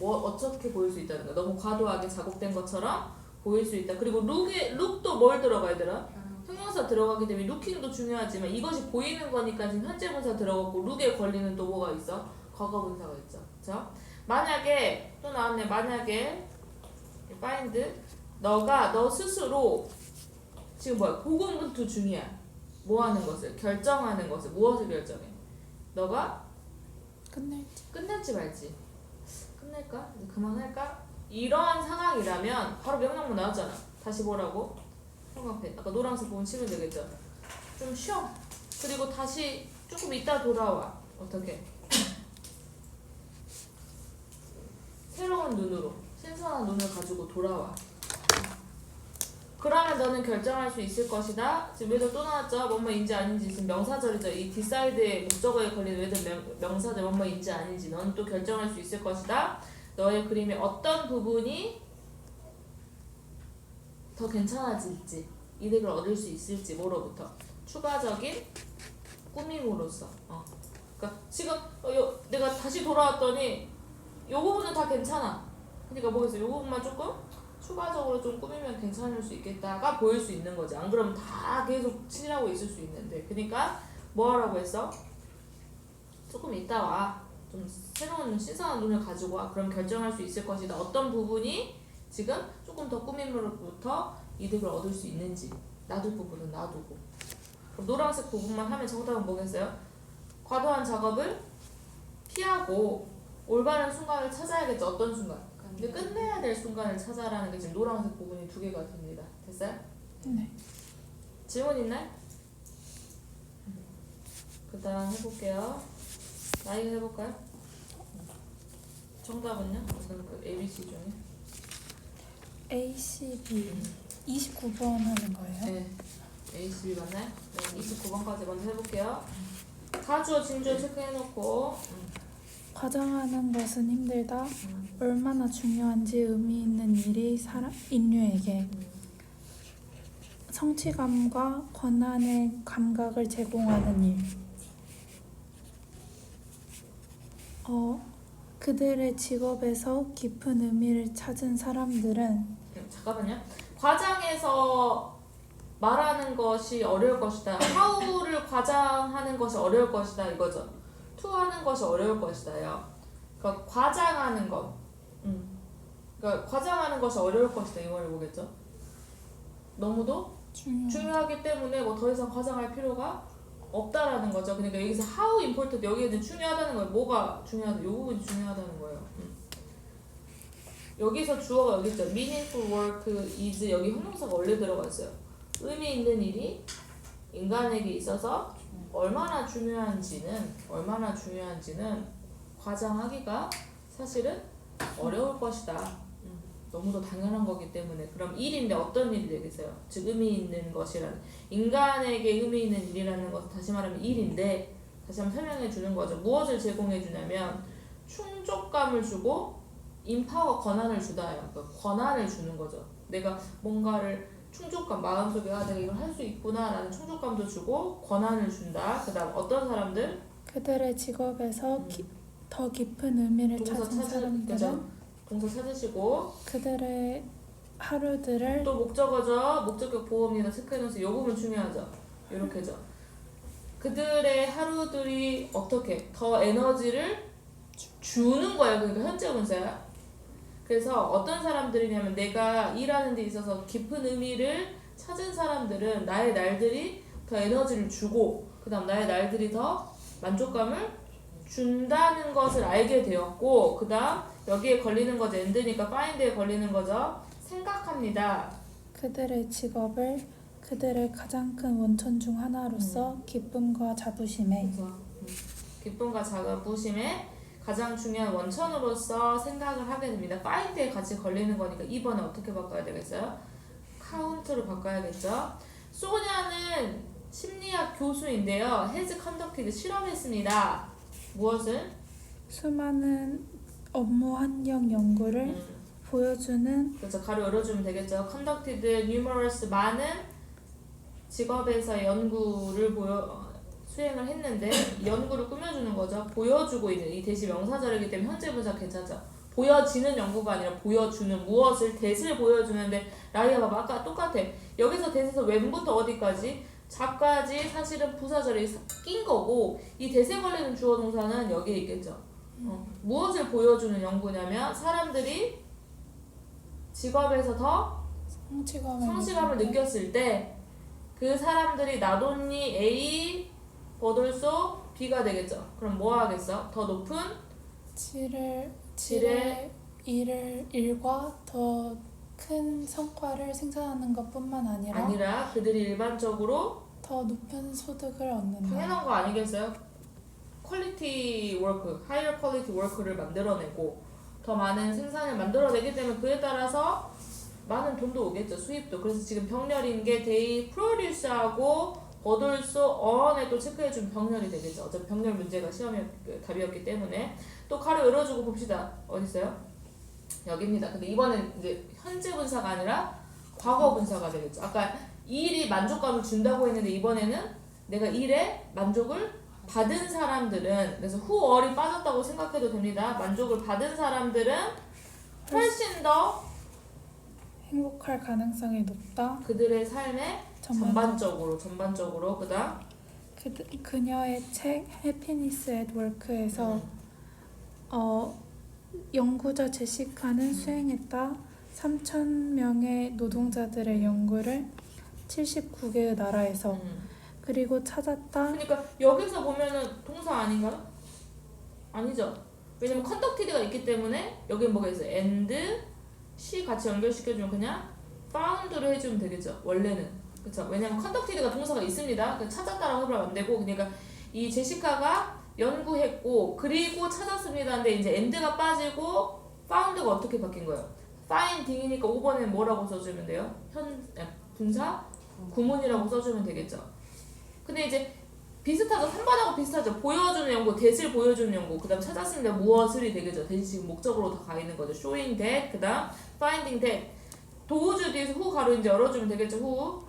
어떻게 보일 수 있다는 거야. 너무 과도하게 작업된 것처럼 보일 수 있다. 그리고 룩도 뭘 들어가야 되나? 형용사 들어가기 때문에 루킹도 중요하지만 이것이 보이는 거니까 지금 현재 분사 들어갔고 룩에 걸리는 또 뭐가 있어? 과거 분사가 있죠. 그렇죠? 만약에 또 나왔네. 만약에 find 너 스스로 지금 고군분투 중이야. 뭐 하는 것을? 결정하는 것을. 무엇을 결정해? 너가 끝낼지 말지. 끝낼까? 이제 그만할까? 이러한 상황이라면 바로 명령문 나왔잖아. 다시 뭐라고? 형광펜. 아까 노란색 부분 치면 되겠죠? 좀 쉬어. 그리고 다시 조금 이따 돌아와. 어떻게? 새로운 눈으로 신선한 눈을 가지고 돌아와. 그러면 너는 결정할 수 있을 것이다. 지금 여기서 또 나왔죠. 뭐뭐인지 아닌지. 지금 명사절이죠. 이 decide의 목적어에 걸리는 얘들 명사절 뭐뭐인지 아닌지 너는 또 결정할 수 있을 것이다. 너의 그림의 어떤 부분이 더 괜찮아질지 이득을 얻을 수 있을지 뭐로부터? 추가적인 꾸밈으로써. 그러니까 지금 내가 다시 돌아왔더니 요 부분은 다 괜찮아. 그러니까 뭐겠어? 요 부분만 조금 추가적으로 좀 꾸미면 괜찮을 수 있겠다가 보일 수 있는 거지. 안 그러면 다 계속 칠하고 있을 수 있는데. 그러니까 뭐 하라고 했어? 조금 이따 와. 좀 새로운 신선한 눈을 가지고 와. 그럼 결정할 수 있을 것이다. 어떤 부분이 지금 조금 더 꾸밈으로부터 이득을 얻을 수 있는지. 놔둘 부분은 놔두고. 그럼 노란색 부분만 하면 정답은 뭐겠어요? 과도한 작업을 피하고 올바른 순간을 찾아야겠죠. 어떤 순간? 근데 끝내야 될 순간을 찾아라는 게 지금 노란색 부분이 두 개가 됩니다. 됐어요? 네. 질문 있나요? 그 다음 해볼게요. 나이가 해볼까요? 정답은요? 우선 그 ABC 중에 ACB 29번 하는 거예요? 네. ACB 맞나요? 네. 29번까지 먼저 해볼게요. 가주어, 진주어 체크해놓고 과장하는 것은 힘들다. 얼마나 중요한지 의미 있는 일이 인류에게 성취감과 권한의 감각을 제공하는 일. 그들의 직업에서 깊은 의미를 찾은 사람들은 잠깐만요. 과장해서 말하는 것이 어려울 것이다. how를 과장하는 것이 어려울 것이다 이거죠. to 하는 것이 어려울 것이다요. 그러니까 과장하는 것. 그러니까 과장하는 것이 어려울 것이다 이 말을 보겠죠. 너무도 중요하기 때문에 뭐 더 이상 과장할 필요가 없다라는 거죠. 그러니까 여기서 how important 여기에는 중요하다는 거예요. 뭐가 중요하다? 이 부분이 중요하다는 거예요. 여기서 주어가 여기 있죠. meaningful work is 여기 형용사가 원래 들어가 있어요. 의미 있는 일이 인간에게 있어서 얼마나 중요한지는 과장하기가 사실은 어려울 것이다. 너무도 당연한 거기 때문에 그럼 일인데 어떤 일이 되겠어요? 즉 의미 있는 것이라는 인간에게 의미 있는 일이라는 것은 다시 말하면 일인데 다시 한번 설명해 주는 거죠. 무엇을 제공해 주냐면 충족감을 주고 인파워 권한을 주다예요. 그러니까 권한을 주는 거죠. 내가 뭔가를 충족감 마음속에 내가 이걸 할 수 있구나라는 충족감도 주고 권한을 준다. 그다음 어떤 사람들? 그들의 직업에서 더 깊은 의미를 찾은 사람들은 동사 찾으시고 그들의 하루들을 또 목적어죠. 목적격 보호입니다. 체크해놓으세요. 이 부분 중요하죠. 이렇게죠. 그들의 하루들이 어떻게 더 에너지를 주는 거예요. 그러니까 현재 분사야. 그래서 어떤 사람들이냐면 내가 일하는 데 있어서 깊은 의미를 찾은 사람들은 나의 날들이 더 에너지를 주고 그 다음 나의 날들이 더 만족감을 준다는 것을 알게 되었고 그 다음 여기에 걸리는 거죠. end니까 find에 걸리는 거죠. 생각합니다. 그들의 직업을 그들의 가장 큰 원천 중 하나로서 기쁨과 자부심에 그래서 기쁨과 자부심에 가장 중요한 원천으로서 생각을 하게 됩니다. find에 같이 걸리는 거니까 2번에 어떻게 바꿔야 되겠어요? count로 바꿔야겠죠. 소냐는 심리학 교수인데요. has conducted 실험했습니다. 무엇을? 수많은 업무 환경 연구를 보여주는 그렇죠. 가로 열어주면 되겠죠. conducted numerous 많은 직업에서 연구를 수행을 했는데 연구를 꾸며주는 거죠. 보여주고 있는 이 대시 명사절이기 때문에 현재 분사 괜찮죠. 보여지는 연구가 아니라 보여주는 무엇을 대시를 보여주는데 라이아 봐봐 아까 똑같아. 여기서 대시에서 when부터 어디까지 자까지 사실은 부사절이 낀 거고 이 대세 걸리는 주어 동사는 여기에 있겠죠. 무엇을 보여주는 연구냐면 사람들이 직업에서 더 성취감을 느꼈을 때 그 사람들이 나돈니 A 버돌소 B가 되겠죠. 그럼 뭐 하겠어? 더 높은 질의 일과 더 큰 성과를 생산하는 것뿐만 아니라 그들이 일반적으로 더 높은 소득을 얻는다. 당연한 거 아니겠어요? 퀄리티 워크, 하이어 퀄리티 워크를 만들어내고 더 많은 생산을 만들어내기 때문에 그에 따라서 많은 돈도 오겠죠. 수입도. 그래서 지금 병렬인 게 they produce하고 버돌소 on에 또 체크해준 병렬이 되겠죠. 어차피 병렬 문제가 시험에 답이었기 때문에 또 가로 열어주고 봅시다. 어디 있어요? 여기입니다. 근데 이번엔 이제 현재 분사가 아니라 과거 분사가 되겠죠. 아까 일이 만족감을 준다고 했는데 이번에는 내가 일에 만족을 받은 사람들은 그래서 who are이 빠졌다고 생각해도 됩니다. 만족을 받은 사람들은 훨씬 더 행복할 가능성이 높다. 그들의 삶에 전반적으로 그다음 그녀의 책 해피니스 앳 워크에서 연구자 제시카는 수행했다. 3,000명의 노동자들의 연구를 79개의 나라에서 그리고 찾았다. 그러니까 여기서 보면은 동사 아닌가요? 아니죠. 왜냐면 conducted가 있기 때문에 여기 뭐가 있어요? and, she 같이 연결시켜주면 그냥 found를 해주면 되겠죠. 원래는. 그쵸? 왜냐면 conducted가 동사가 있습니다. 찾았다라고 해보면 안 되고 그러니까 이 제시카가 연구했고 그리고 찾았습니다. 근데 이제 and가 빠지고 found가 어떻게 바뀐 거예요? finding이니까 5번에는 뭐라고 써주면 돼요? 분사 구문이라고 써주면 되겠죠. 근데 이제 비슷하죠. 3번하고 비슷하죠. 보여주는 연구, that을 보여주는 연구, 그 다음 찾았습니다. 무엇을이 되겠죠. that이 지금 목적으로 다 가 있는 거죠. showing that, 그 다음 finding that. 도우주 뒤에서 후 가로 이제 열어주면 되겠죠. 후.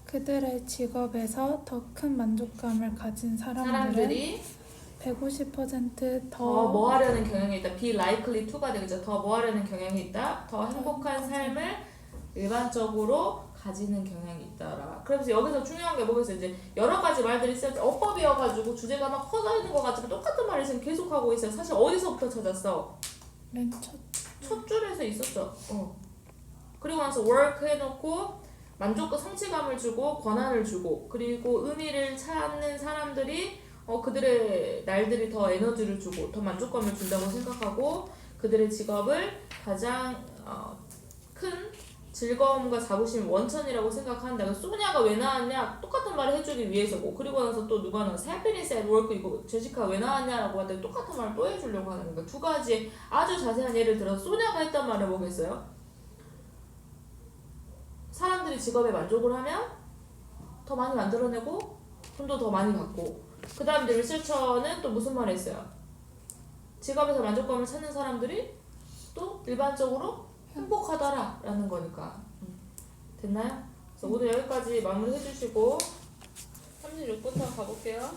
그들의 직업에서 더 큰 만족감을 가진 사람들은 사람들이 150% 더 더 뭐 하려는 경향이 있다. be likely to가 되겠죠. 더 뭐 하려는 경향이 있다. 더 행복한 삶을 일반적으로 가지는 경향이 있다라. 그래서 여기서 중요한 게 뭐겠어요? 이제 여러 가지 말들이 있어요. 어법이어가지고 주제가 막 커져 있는 것 같지만 똑같은 말을 지금 계속 하고 있어요. 사실 어디서부터 찾았어? 맨 첫 첫 줄에서 있었죠. 그리고 나서 work 해놓고 만족과 성취감을 주고 권한을 주고 그리고 의미를 찾는 사람들이 그들의 날들이 더 에너지를 주고 더 만족감을 준다고 생각하고 그들의 직업을 가장 큰 즐거움과 자부심 원천이라고 생각한다. 소냐가 왜 나왔냐? 똑같은 말을 해주기 위해서고 그리고 나서 또 누가 나와서 happiness at work 이거 제시카 왜 나왔냐라고 하더니 똑같은 말을 또 해주려고 하는 거니까 두 가지 아주 자세한 예를 들어서 소냐가 했던 말을 뭐겠어요? 사람들이 직업에 만족을 하면 더 많이 만들어내고 돈도 더 많이 받고 그 다음 이제 리서처는 또 무슨 말을 했어요? 직업에서 만족감을 찾는 사람들이 또 일반적으로 행복하더라 라는 거니까 됐나요? 그래서 오늘 여기까지 마무리 해주시고 36부터 가볼게요.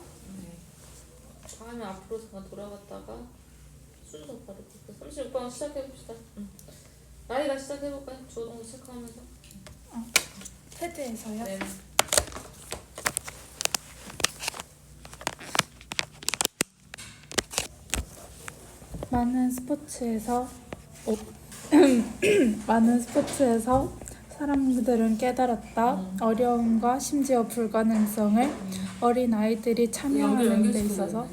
다음에 앞으로 잠깐 돌아갔다가 순서 바로 36번 시작해봅시다. 나이가 시작해볼까요? 주어동사 체크하면서 패드에서요. 네. 많은 스포츠에서 사람들은 깨달았다. 어려움과 심지어 불가능성을 어린 아이들이 참여하는 데 있어서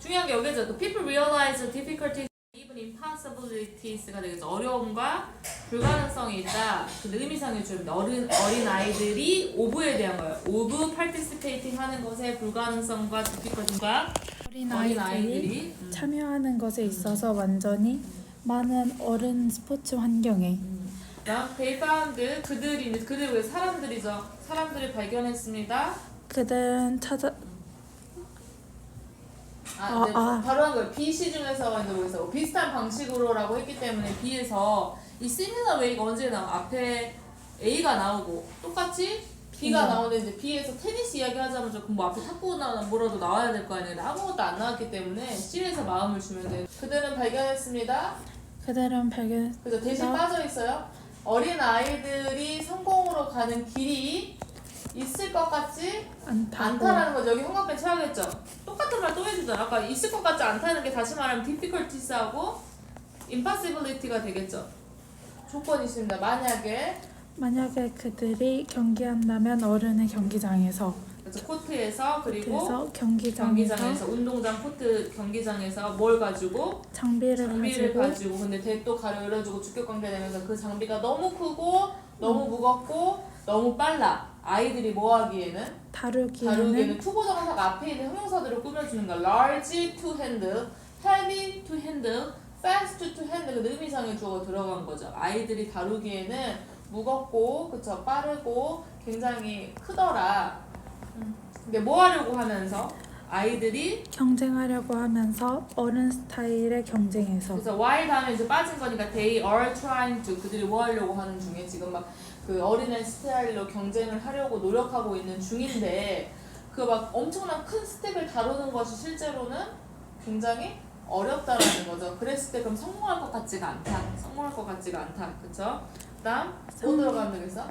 중요한 게 여기죠. 그 people realize the difficulties, even impossibilities가 되겠죠. 어려움과 불가능성이 있다. 근데 의미상의 줄입니다. 어린 아이들이 of에 대한 거예요. of participating 하는 것의 불가능성과 difficulty가 어린 어린 아이들이 참여하는 것에 있어서 완전히 많은 어른 스포츠 환경에 그다음 they found 그들 왜 사람들이죠. 사람들이 발견했습니다. 그들은 네, 바로 한 거예요. B 시중에서 이제 뭐겠어 비슷한 방식으로라고 했기 때문에 B에서 이 similar way가 언제 나와? 앞에 A가 나오고 똑같이 B가 나오는데 이제 B에서 테니스 이야기 하자마자 뭐 앞에 탁구나 뭐라도 나와야 될 거 아니에요. 근데 아무것도 안 나왔기 때문에 C에서 마음을 주면 돼요. 그들은 발견했습니다. 그래서 대신 빠져 있어요. 어린 아이들이 성공으로 가는 길이 있을 것 같지 않다라는 거죠. 여기 형광펜 쳐야겠죠. 똑같은 말 또 해주잖아. 아까 있을 것 같지 않다는 게 다시 말하면 difficulties하고 impossibility가 되겠죠. 조건이 있습니다. 만약에 그들이 경기한다면 어른의 경기장에서 그래서 코트에서 그리고 그래서 경기장에서 운동장 코트 경기장에서 뭘 가지고 장비를 가지고 근데 대또 가로 열어주고 주격관계 되면서 그 장비가 너무 크고 너무 무겁고 너무 빨라. 아이들이 뭐 하기에는 다루기에는 투보정사가 앞에 있는 형용사들을 꾸며주는 거야. large to handle, heavy to handle, fast to handle. 그 의미상의 주어가 들어간 거죠. 아이들이 다루기에는 무겁고 그쵸 빠르고 굉장히 크더라. 근데 뭐 하려고 하면서 아이들이 경쟁하려고 하면서 어른 스타일의 경쟁에서 그래서 while 다음에 이제 빠진 거니까 they are trying to 그들이 뭐 하려고 하는 중에 지금 막 그 어린애 스타일로 경쟁을 하려고 노력하고 있는 중인데 그 막 엄청난 큰 스택을 다루는 것이 실제로는 굉장히 어렵다라는 거죠. 그랬을 때 그럼 성공할 것 같지가 않다. 그쵸? 그다음 뭐 들어가면 되겠어?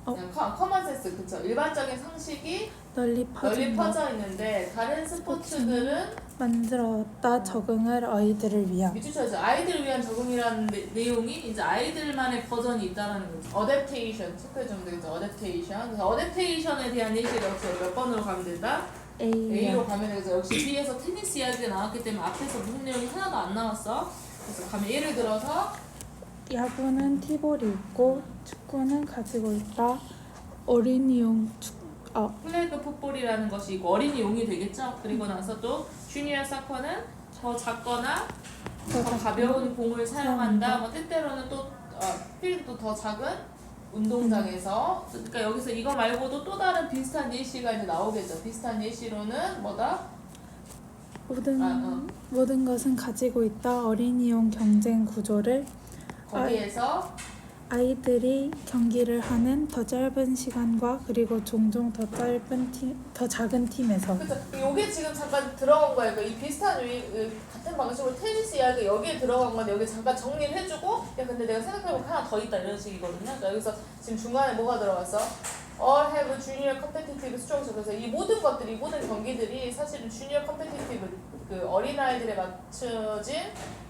그냥 커먼 센스 그쵸? 일반적인 상식이 널리 퍼져 있는데 다른 스포츠들은 만들었다. 적응할 아이들을 위한 밑줄 쳐야죠. 아이들을 위한 적응이라는 내용이 이제 아이들만의 버전이 있다라는 거죠. 어댑테이션 체크해주면 되겠죠. 어댑테이션. 그래서 어댑테이션에 대한 예시를 역시 몇 번으로 가면 된다? A로 가면 되겠죠. 역시 B에서 테니스 이야기가 나왔기 때문에 앞에서 무슨 내용이 하나도 안 나왔어. 그래서 가면 예를 들어서 야구는 티볼이 있고 축구는 가지고 있다. 플래그 풋볼이라는 것이 있고 어린이 용이 되겠죠. 그리고 나서 또 주니어 사커는 더 작거나 더 가벼운 공을 사용한다. 뭐 때때로는 또 필드도 더 작은 운동장에서. 그러니까 여기서 이거 말고도 또 다른 비슷한 예시가 이제 나오겠죠. 비슷한 예시로는 뭐다? 모든 것은 가지고 있다. 어린이용 경쟁 구조를 거기에서 아이들이 경기를 하는 더 짧은 시간과 그리고 종종 더 작은 팀에서. 그렇죠. 이게 지금 잠깐 들어간 거예요. 이 비슷한 같은 방식으로 테니스 이야기 여기에 들어간 건데 여기 잠깐 정리를 해주고 야 근데 내가 생각해보니까 하나 더 있다 이런 식이거든요. 그러니까 여기서 지금 중간에 뭐가 들어갔어? All have junior competitive structure. 그래서 이 모든 것들이 모든 경기들이 사실은 junior competitive 그 어린아이들에 맞춰진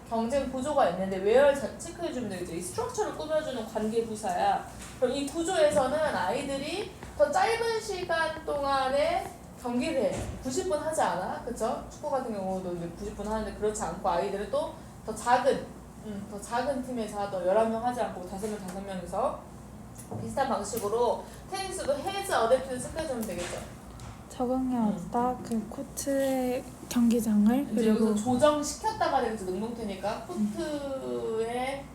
경쟁 구조가 있는데 where 체크해주면 되겠죠. 이 스트럭처를 꾸며주는 관계 부사야. 그럼 이 구조에서는 아이들이 더 짧은 시간 동안에 경기를 해. 90분 하지 않아? 그쵸? 축구 같은 경우도 이제 90분 하는데 그렇지 않고 아이들은 또 더 작은 팀에서 더 11명 하지 않고 5명, 5명에서 비슷한 방식으로 테니스도 has adapted 체크해주면 되겠죠. 적응해 왔다. 그 코트의 경기장을 이제 여기서 그리고 조정시켰다가 되겠죠. 능동태니까 코트의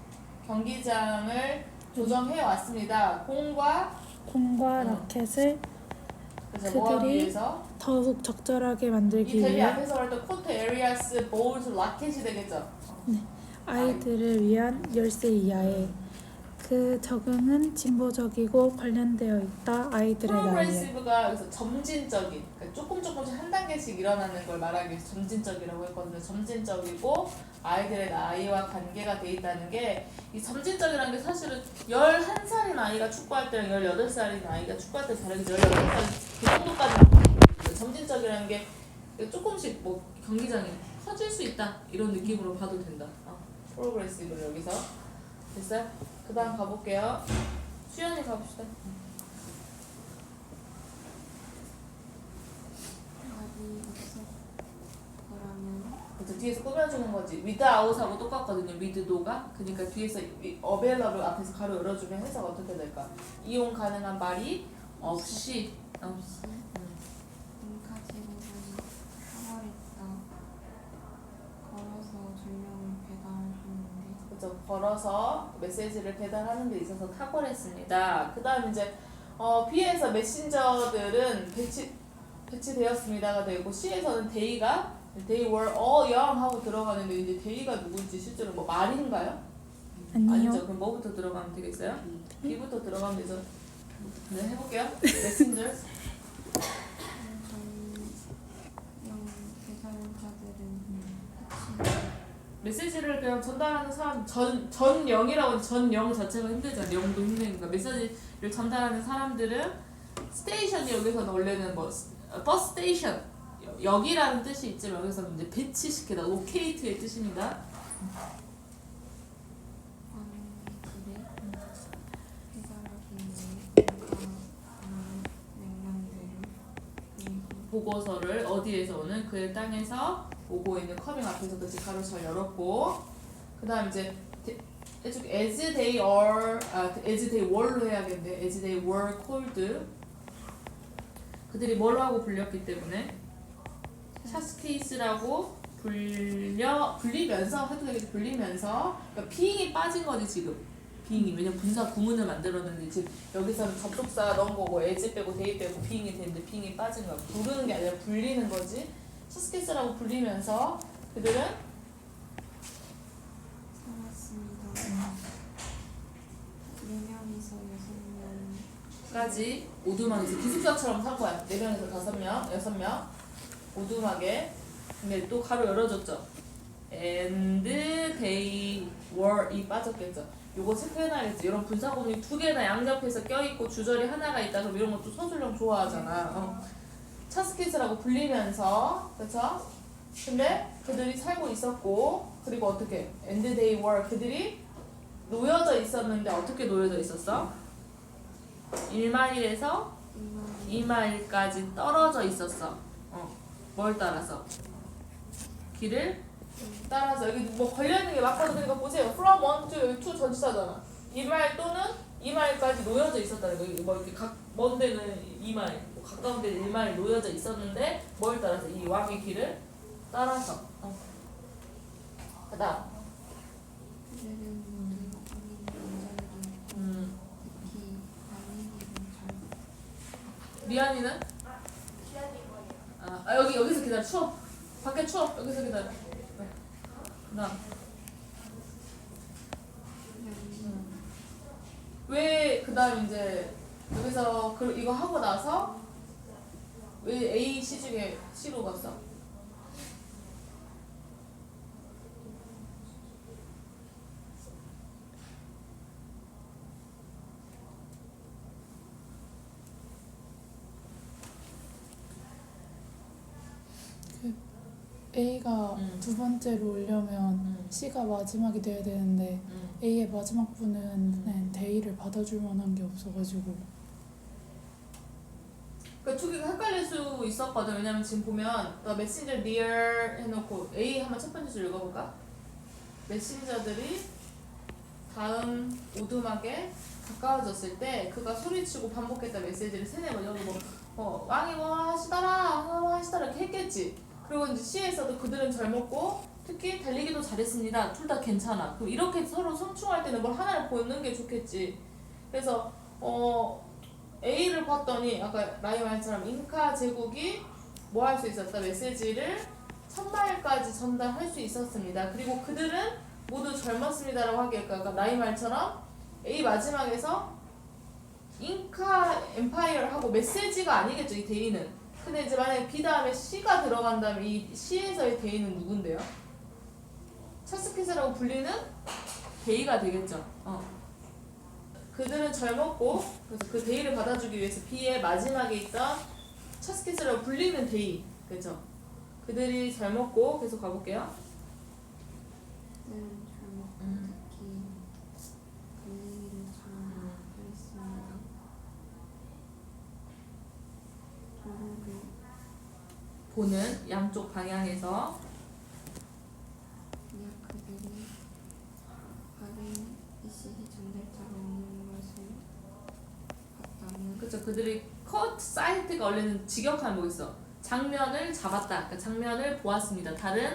경기장을 조정해 왔습니다. 공과 라켓을 그래서 뭐하기 그들이 위해서 더욱 적절하게 만들기 이 대비 위해 앞에서 말했던 코트 에리아스 볼스 라켓이 되겠죠. 아이들을 위한 10세 이하의 그 적응은 진보적이고 관련되어 있다. 아이들의 나이에. 프로그레시브가 여기서 점진적인, 그러니까 조금씩 한 단계씩 일어나는 걸 말하기 위해서 점진적이라고 했거든요. 점진적이고 아이들의 나이와 관계가 돼 있다는 게, 이 점진적이라는 게 사실은 11살인 아이가 축구할 때랑 18살인 아이가 축구할 때 다르겠죠. 18살 그 정도까지 점진적이라는 게 조금씩 뭐 경기장이 커질 수 있다 이런 느낌으로 봐도 된다. 프로그레시브를 여기서 됐어요? 그 다음 가볼게요. 수연이 가봅시다. 그래서 뒤에서 꾸며주는 거지. with out하고 똑같거든요. with도가. 그러니까 뒤에서 available 앞에서 가로 열어주면 해석 어떻게 될까? 이용 가능한 말이 없이. 그래서 걸어서 메시지를 배달하는 데 있어서 탁월했습니다. 그 다음 이제 B에서 메신저들은 배치되었습니다가 되고, C에서는 they were all young 하고 들어가는데, 이제 they가 누군지 실제로 뭐 말인가요? 아니요. 아니죠. 그럼 뭐부터 들어가면 되겠어요? B부터 들어가면 되죠. 네, 해볼게요. messengers. 메시지를 그냥 전달하는 사람, 전영이라고 전영 자체가 힘들잖아. 영도 힘드니까. 메시지를 전달하는 사람들은 스테이션이 여기서는 원래는 뭐 버스 스테이션 역이라는 뜻이 있지만 여기서는 이제 배치시키다, 로케이트의 뜻입니다. 보고서를 어디에서 오는 그의 땅에서 오고 있는 커밍 앞에서 다시 가로 잘 열었고, 그 다음 이제 as they were로 해야겠는데 as they were called, 그들이 뭐로 하고 불렸기 때문에 샤스케이스라고 불리면서 해도 되겠지. 불리면서 그러니까 being이 빠진 거지 지금. being이 왜냐면 분사 구문을 만들었는데 지금 여기서는 접속사 넣은 거고 as 빼고 they 빼고 being이 되는데 being이 빠진 거야. 부르는 게 아니라 불리는 거지. 샤스케이스라고 불리면서 그들은 까지 오두막에서 기숙사처럼 산 거야. 4명에서 5명, 6명 오두막에. 근데 또 가로 열어줬죠. and they were 이 빠졌겠죠. 요거 체크해놔야겠지. 이런 분사구문이 2개나 양옆에서 껴있고 주절이 하나가 있다. 그럼 이런 것도 서술형 좋아하잖아. 샤스케이스라고 불리면서, 그쵸? 근데 그들이 살고 있었고, 그리고 어떻게? and they were 그들이 놓여져 있었는데 어떻게 놓여져 있었어? 1마일에서 2마일까지 떨어져 있었어. 뭘 따라서? 길을 따라서. 여기 뭐 걸려있는 게 맞거든. 그러니까 보세요. from 1 to 2 전치사잖아. 2마일 또는 2마일까지 놓여져 있었다는 거. 뭐 이렇게 각 먼 데는 2마일, 가까운 데 일만이 놓여져 있었는데 뭘 따라서? 이 왕의 길을 따라서. 그다음. 그들은 모두 어린 남자들이었고 특히 아이들은 잘 미안이는? 여기서 기다려. 추워. 밖에 추워. 여기서 기다려. 네. 그다음. 왜 그다음 이제 여기서 이거 하고 나서 왜 A, C 중에 C로 갔어? A가 두 번째로 오려면 음. C가 마지막이 돼야 되는데 A의 마지막 분은 데이를 받아줄 만한 게 없어가지고 그 두 개가 헷갈릴 수 있었거든. 왜냐면 지금 보면 The messenger near 해놓고 A 한번 첫 번째 줄 읽어볼까? 메신저들이 다음 오두막에 가까워졌을 때 그가 소리치고 반복했던 메시지를 세네 번 여기 왕이 뭐 하시더라 왕이 뭐 하시더라 이렇게 했겠지. 그리고 이제 C에서도 그들은 잘 먹고 특히 달리기도 잘했습니다. 둘 다 괜찮아. 그럼 이렇게 서로 성충할 때는 뭘 하나를 보는 게 좋겠지. 그래서 A를 봤더니 아까 라이 말처럼 잉카 제국이 뭐 할 수 있었다? 메시지를 1000마일까지 전달할 수 있었습니다. 그리고 그들은 모두 젊었습니다라고 하기에 아까 라이 말처럼 A 마지막에서 잉카 엠파이어를 하고 메시지가 아니겠죠, 이 대의는. 근데 이제 만약에 B 다음에 C가 들어간다면 이 C에서의 대의는 누군데요? 차스키스라고 불리는 대의가 되겠죠. 그들은 젊었고 그래서 그 대의를 받아주기 위해서 B의 마지막에 있던 차스키스라고 불리는 대의, 그렇죠? 그들이 젊었고 계속 가볼게요. 그들은 젊었고 특히 달리기를 잘했습니다. 도로를 보는 양쪽 방향에서 만약 그들이 빠른 메시지 전달자로 오는 것을 봤다면 그렇죠. 그들이 컷 사이트가 원래는 직역하면 뭐 있어? 장면을 잡았다. 그러니까 장면을 보았습니다. 다른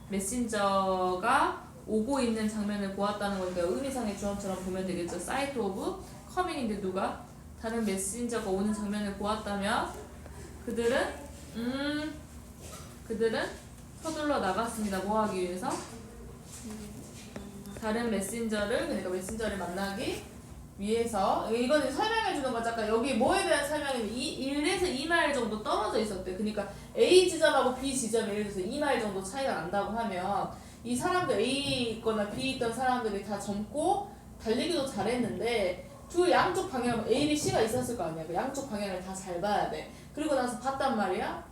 메신저가 오고 있는 장면을 보았다는 거니까 의미상의 주어처럼 보면 되겠죠. 사이트 오브 커밍인데 누가 다른 메신저가 오는 장면을 보았다면 그들은 서둘러 나갔습니다. 뭐 하기 위해서? 다른 메신저를 그러니까 메신저를 만나기 위해서. 이거는 설명해 주는 거죠. 아까 여기 뭐에 대한 설명이면 1에서 2마일 정도 떨어져 있었대. 그러니까 A 지점하고 B 지점이 예를 들어서 2마일 정도 차이가 난다고 하면 이 사람들 A 있거나 B 있던 사람들이 다 젊고 달리기도 잘했는데 두 양쪽 방향 A, B, C가 있었을 거 아니야. 그 양쪽 방향을 다 잘 봐야 돼. 그리고 나서 봤단 말이야.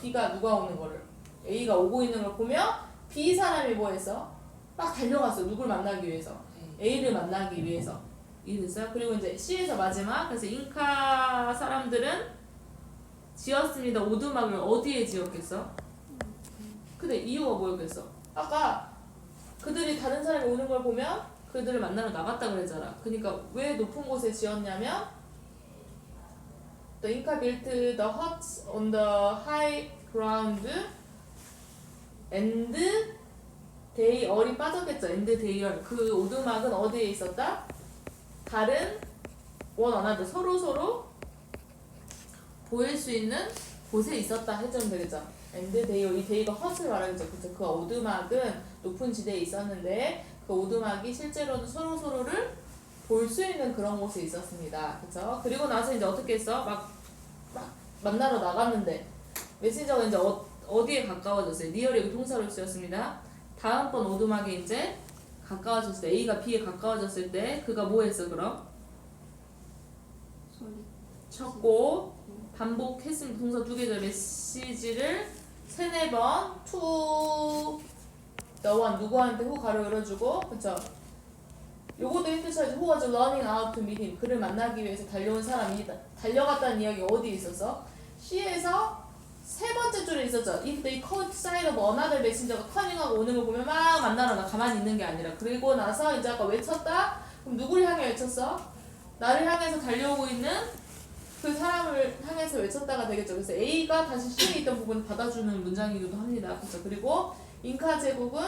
B가 누가 오는 거를 A가 오고 있는 걸 보면 B 사람이 뭐 했어? 막 달려갔어. 누굴 만나기 위해서? A를 만나기 위해서. 이해됐어요? 그리고 이제 C에서 마지막. 그래서 잉카 사람들은 지었습니다. 오두막을 어디에 지었겠어? 근데 이유가 뭐였겠어? 아까 그들이 다른 사람이 오는 걸 보면 그들을 만나러 나갔다 그랬잖아. 그러니까 왜 높은 곳에 지었냐면 The Inca built the huts on the high ground and they 얼이 빠졌겠죠. and they 얼. 그 오두막은 어디에 있었다? 다른 원 어나더 서로 보일 수 있는 곳에 있었다 해주면 되겠죠. and they 이 데이가 헛을 말하겠죠. 그죠? 그 오두막은 높은 지대에 있었는데 그 오두막이 실제로는 서로를 볼 수 있는 그런 곳에 있었습니다. 그죠? 그리고 나서 이제 어떻게 했어? 막 만나러 나갔는데 메신저가 이제 어디에 가까워졌어요? 리얼이 동사로 쓰였습니다. 다음번 오두막에 이제 가까워졌을 때 A가 B에 가까워졌을 때 그가 뭐 했어 그럼? 소리 쳤고 반복했습니다. 동사 두 개죠. 메시지를 3-4번 to the one 누구한테 who 가로 열어주고 그쵸? 요것도 힌트처럼 who was running out to meet him 그를 만나기 위해서 달려온 사람이 달려갔다는 이야기 어디에 있었어? C에서 세 번째 줄에 있었죠. If they caught sight of another messenger가 커닝하고 오는 걸 보면 막 만나러 나 가만히 있는 게 아니라 그리고 나서 이제 아까 외쳤다? 그럼 누구를 향해 외쳤어? 나를 향해서 달려오고 있는 그 사람을 향해서 외쳤다가 되겠죠. 그래서 A가 다시 C에 있던 부분을 받아주는 문장이기도 합니다. 그렇죠. 그리고 잉카 제국은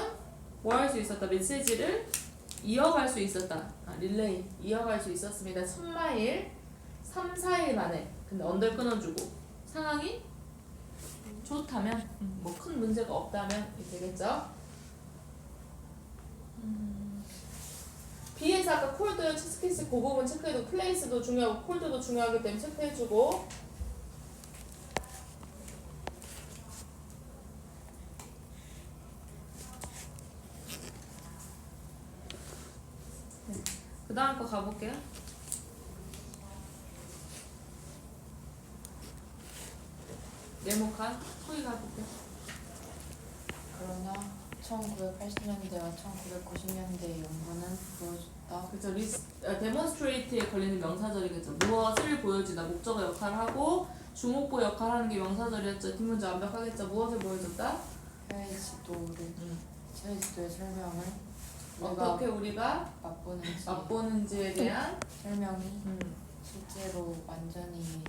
뭐 할 수 있었다? 메시지를 이어갈 수 있었다. 릴레이 이어갈 수 있었습니다. 1000마일 3, 4일 만에. 근데 언더를 끊어주고 상황이 좋다면 뭐 큰 문제가 없다면 되겠죠. B에서 아까 콜드, 체스키스 그 부분 체크해도 플레이스도 중요하고 콜드도 중요하기 때문에 체크해주고 그 다음 거 가볼게요. 네모칸 소리 가볼게요. 그러나 1980년대와 1990년대의 연구는 보여줬다. 그렇죠. 데몬스트레이트에 걸리는 명사절이겠죠. 무엇을 보여주다 목적어 역할을 하고 주목보 역할을 하는 게 명사절이었죠. 뒷문제 완벽하겠죠. 무엇을 보여줬다? 해외 지도의 설명을 어떻게 우리가 맛보는지에 대한 설명이 실제로 완전히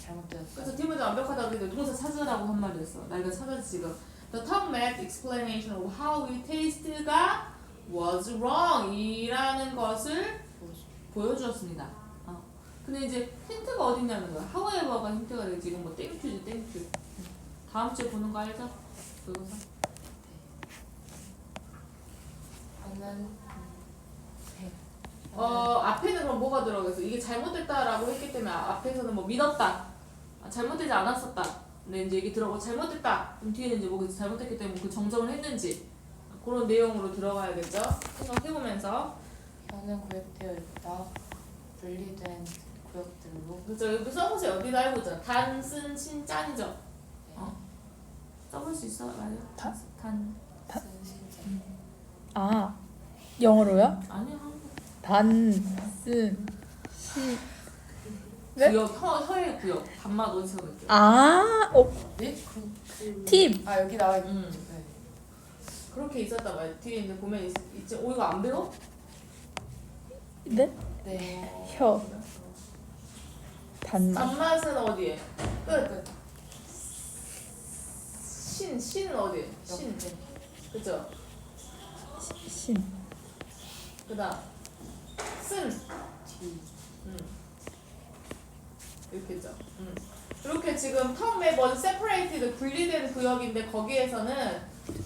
잘못되었다. 그래서 뒷문제 완벽하다고 해도 동사 찾으라고 한 말이었어. 나 이거 찾았지 지금. The top math explanation of how we taste가 was wrong 이라는 것을 보여주었습니다. 근데 이제 힌트가 어디 있냐는 거야. however가 힌트가 되지. 지금 뭐 땡큐지 땡큐. 다음 주에 보는 거 알죠? 그거서. 저는 앞에는 그럼 뭐가 들어가겠어? 이게 잘못됐다라고 했기 때문에 앞에서는 뭐 믿었다. 잘못되지 않았었다. 근데 이제 이게 들어가고 잘못됐다. 그럼 뒤에는 이제 뭐겠지? 잘못됐기 때문에 그 정정을 했는지 그런 내용으로 들어가야겠죠? 생각해보면서. 현은 구획되어 있다. 분리된 구역들로. 그렇죠. 여기 써보세요. 여기다 해보자. 단, 쓴, 신, 짠이죠. 써볼 수 있어? 맞아요. 단. 쓴 실제. 아, 영어로요? 아니야 한국. 단, 쓴, 시. 네? 구역, 혀의 구역. 단맛 어디서 느껴? 아, 네? 팁. 아 여기 나와 있죠. 음. 네. 그렇게 있었단 말이야. 뒤에 이제 보면 있지. 이거 안 배워? 네? 네. 혀. 단맛. 단맛은 어디에? 끝. 끝. 신은 어디에? 신. 옆에. 그죠? 신. 그다음 쓴. 뒤. 이렇게 있죠. 이렇게 지금 턱 매번 separated 분리된 구역인데 거기에서는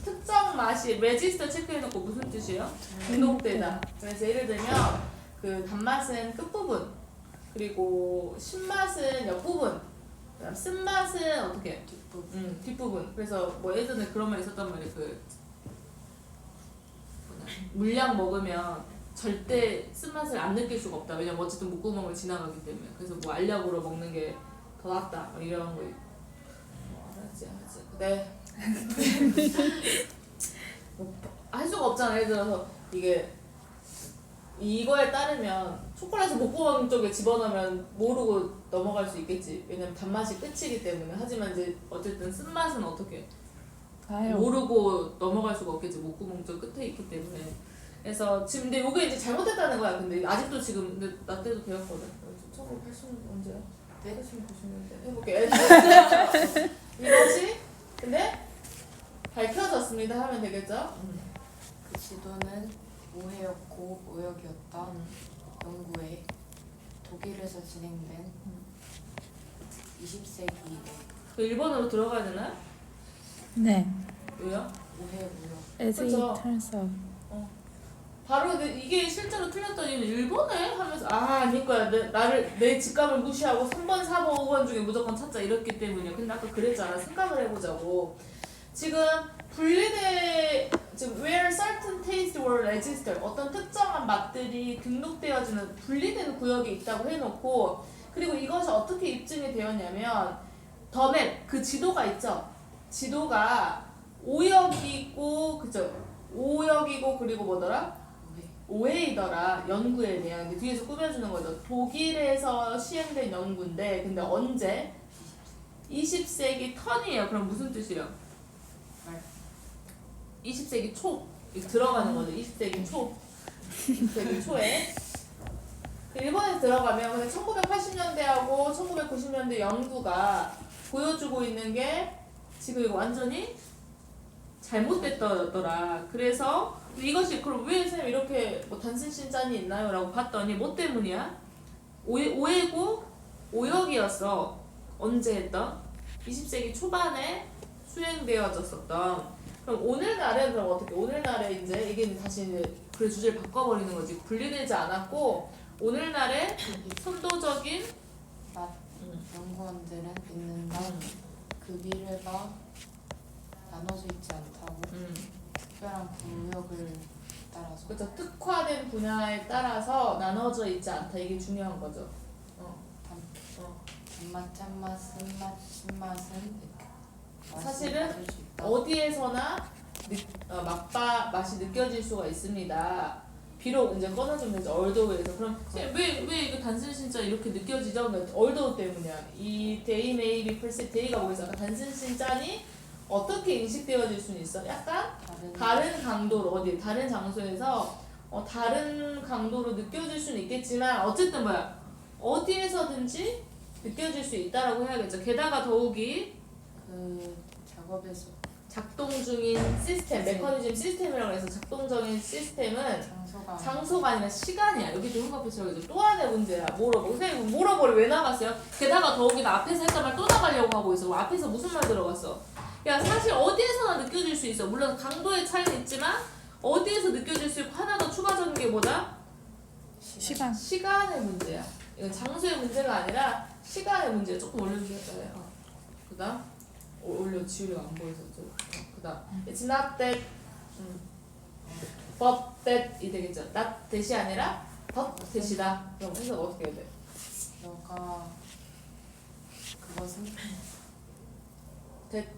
특정 맛이 register 체크해놓고 무슨 뜻이에요? 등록되다. 그래서 예를 들면 그 단맛은 끝부분, 그리고 신맛은 옆부분, 그다음 쓴맛은 어떻게? 뒷부분. 뒷부분. 그래서 뭐 예전에 그런 말 있었단 말이에요. 그 뭐냐, 물량 먹으면 절대 쓴맛을 안 느낄 수가 없다. 왜냐면 어쨌든 목구멍을 지나가기 때문에. 그래서 뭐 알약으로 먹는 게 더 낫다. 뭐 이런 거. 알았지. 네. 뭐, 할 수가 없잖아. 예를 들어서 이거에 따르면 초콜릿을 목구멍 쪽에 집어넣으면 모르고 넘어갈 수 있겠지. 왜냐면 단맛이 끝이기 때문에. 하지만 이제 어쨌든 쓴맛은 어떻게 아유. 모르고 넘어갈 수가 없겠지. 목구멍 쪽 끝에 있기 때문에. 그래서 지금 근데 이게 이제 잘못됐다는 거야. 근데 아직도 지금 근데 나 때도 배웠거든. 1980년 언제야? 네? 1990년대 해볼게. 이것이 근데 밝혀졌습니다 하면 되겠죠? 그 지도는 오해였고 오역이었다. 연구에 독일에서 진행된 20세기 그 일본어로 들어가야 되나요? 네. 왜요? 오해 무역. As it 그쵸. turns out. 바로 이게 실제로 틀렸던 이유는 일본에 하면서 아닐 거야. 내 직감을 무시하고 3번, 4번, 5번 중에 무조건 찾자 이랬기 때문이야. 근데 아까 그랬잖아. 생각을 해보자고. 지금 지금 where certain tastes were registered 어떤 특정한 맛들이 등록되어지는 분리된 구역이 있다고 해놓고 그리고 이것이 어떻게 입증이 되었냐면 더맵 그 지도가 있죠. 지도가 오역이고 그죠? 오역이고 그리고 뭐더라? 오해이더라. 연구에 대한 근데 뒤에서 꾸며주는 거죠. 독일에서 시행된 연구인데 근데 언제? 20세기 턴이에요. 그럼 무슨 뜻이에요? 20세기 초 들어가는 거죠. 20세기 초 20세기 초에 일본에 들어가면 그냥 1980년대하고 1990년대 연구가 보여주고 있는 게 지금 이거 완전히 잘못됐더라. 그래서 이것이 그럼 왜 선생님 이렇게 뭐 단순 신짠이 있나요? 라고 봤더니 뭐 때문이야? 오해고 오역이었어. 언제 했던? 20세기 초반에 수행되어졌었던. 그럼 오늘날에 그럼 어떻게? 오늘날에 이제 이게 다시 이제 그 주제를 바꿔버리는 거지. 분리되지 않았고 오늘날에 선도적인 연구원들은 믿는다. 그 미래가 나눠져 있지 않다고. 특별한 구역을 따라서. 그렇죠. 특화된 분야에 따라서 나눠져 있지 않다. 이게 중요한 거죠. 단맛, 짠맛, 쓴맛, 신맛은 사실은 맛을 수 있다. 어디에서나 맛이 느껴질 수가 있습니다. 비록 이제 꺼내주면 되죠. 얼도우에서. 그럼 왜 이거 단순 신짜 이렇게 느껴지죠? 그러니까 얼도우 때문이야. 이 they may be perceived, day가 뭐겠어? 단순 신짜니 어떻게 인식되어질 수는 있어? 약간 다른 강도로 어디 다른 장소에서 다른 강도로 느껴질 수는 있겠지만 어쨌든 뭐야 어디에서든지 느껴질 수 있다라고 해야겠죠. 게다가 더욱이 그 작업에서 작동 중인 시스템, 메커니즘 시스템이라고 해서 작동 중인 시스템은 장소가 아니라 시간이야. 여기도 흉가표처럼 또 하나의 문제야. 선생님 몰아버려 왜 나갔어요? 게다가 더욱이나 앞에서 했던 말 또 나가려고 하고 있어. 앞에서 무슨 말 들어갔어? 야 사실 어디에서나 느껴질 수 있어. 물론 강도의 차이는 있지만 어디에서 느껴질 수 있고 하나 더 추가적인 게 뭐다? 시간의 문제야. 이건 장소의 문제가 아니라 시간의 문제야. 조금 올려주세요. 그 다음 올려 지우려고 안 보여서 그 다음 It's not that but that 이 되겠죠. not that이 아니라 but that이다. 그럼 해석 어떻게 해야 돼? 너가 그것은 that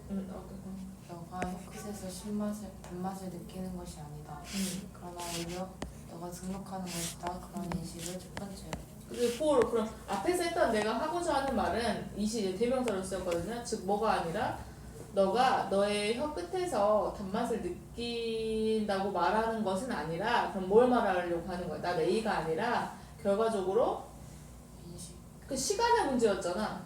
너가 혀끝에서 단맛을 느끼는 것이 아니다. 그러나 오히려 너가 등록하는 것이다. 그런 인식을 첫 번째로. 그리고 그럼 앞에서 했던 내가 하고자 하는 말은 이시 대명사로 쓰였거든요. 즉 뭐가 아니라 너가 너의 혀 끝에서 단맛을 느낀다고 말하는 것은 아니라 그럼 뭘 말하려고 하는 거야? 나 A가 아니라 결과적으로 인식. 그 시간의 문제였잖아.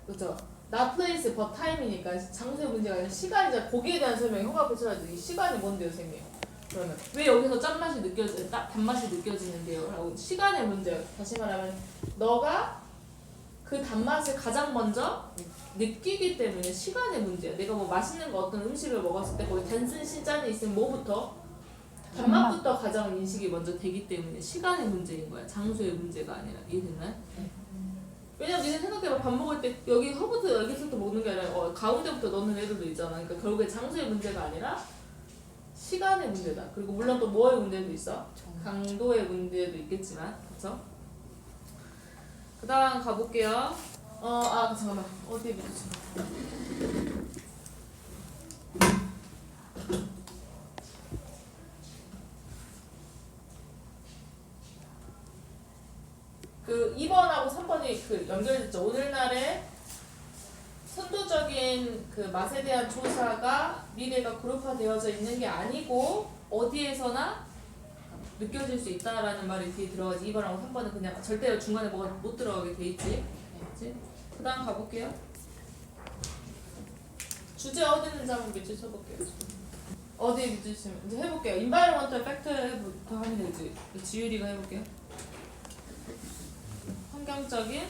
그죠? not place but time이니까 장소의 문제가 아니라 시간이잖아. 거기에 대한 설명이 혀가 붙여야지. 이 시간이 뭔데요, 선생님? 그러면 왜 여기서 짠맛이 단맛이 느껴지는데요? 라고 시간의 문제예요. 다시 말하면 너가 그 단맛을 가장 먼저 느끼기 때문에 시간의 문제야. 내가 뭐 맛있는 거 어떤 음식을 먹었을 때 거기 단순 신짠이 있으면 뭐부터? 단맛부터 가장 인식이 먼저 되기 때문에 시간의 문제인 거야. 장소의 문제가 아니라. 이해됐나요? 왜냐면 니네 생각해봐. 밥 먹을 때 여기 혀부터 여기서부터 먹는 게 아니라 가운데부터 넣는 애들도 있잖아. 그러니까 결국에 장소의 문제가 아니라 시간의 문제다. 그리고 물론 또 뭐의 문제도 있어? 강도의 문제도 있겠지만, 그쵸? 그 다음 가볼게요. 잠깐만. 어디에 묻혔지? 그 2번하고 3번이 그 연결됐죠. 오늘날의 선도적인 그 맛에 대한 조사가 미래가 그룹화되어져 있는 게 아니고 어디에서나 느껴질 수 있다라는 말이 뒤에 들어가지. 2번하고 3번은 그냥 절대 중간에 뭐가 못 들어가게 돼 있지. 그 다음 가볼게요. 주제 어디 있는지 한번 밑줄 쳐볼게요. 어디에 밑줄 치면 이제 해볼게요. environmental factor부터 하면 되지. 지율이가 해볼게요. 환경적인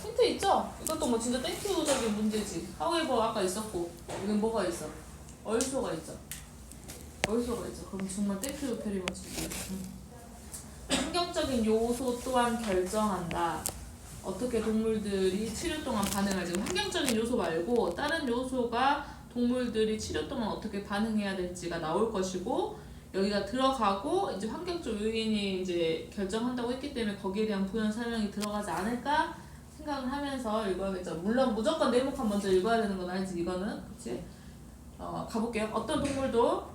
힌트 있죠? 이것도 뭐 진짜 땡큐적인 문제지. however 아까 있었고 이건 뭐가 있어? 얼소가 있죠. 얼소가 있죠. 그럼 정말 땡큐 페리머치지. 환경적인 요소 또한 결정한다. 어떻게 동물들이 치료 동안 반응할지. 환경적인 요소 말고 다른 요소가 동물들이 치료 동안 어떻게 반응해야 될지가 나올 것이고 여기가 들어가고 이제 환경적 요인이 이제 결정한다고 했기 때문에 거기에 대한 부연 설명이 들어가지 않을까 생각을 하면서 읽어야겠죠. 물론 무조건 네모칸 먼저 읽어야 되는 건 아니지. 이거는 그치? 가볼게요. 어떤 동물도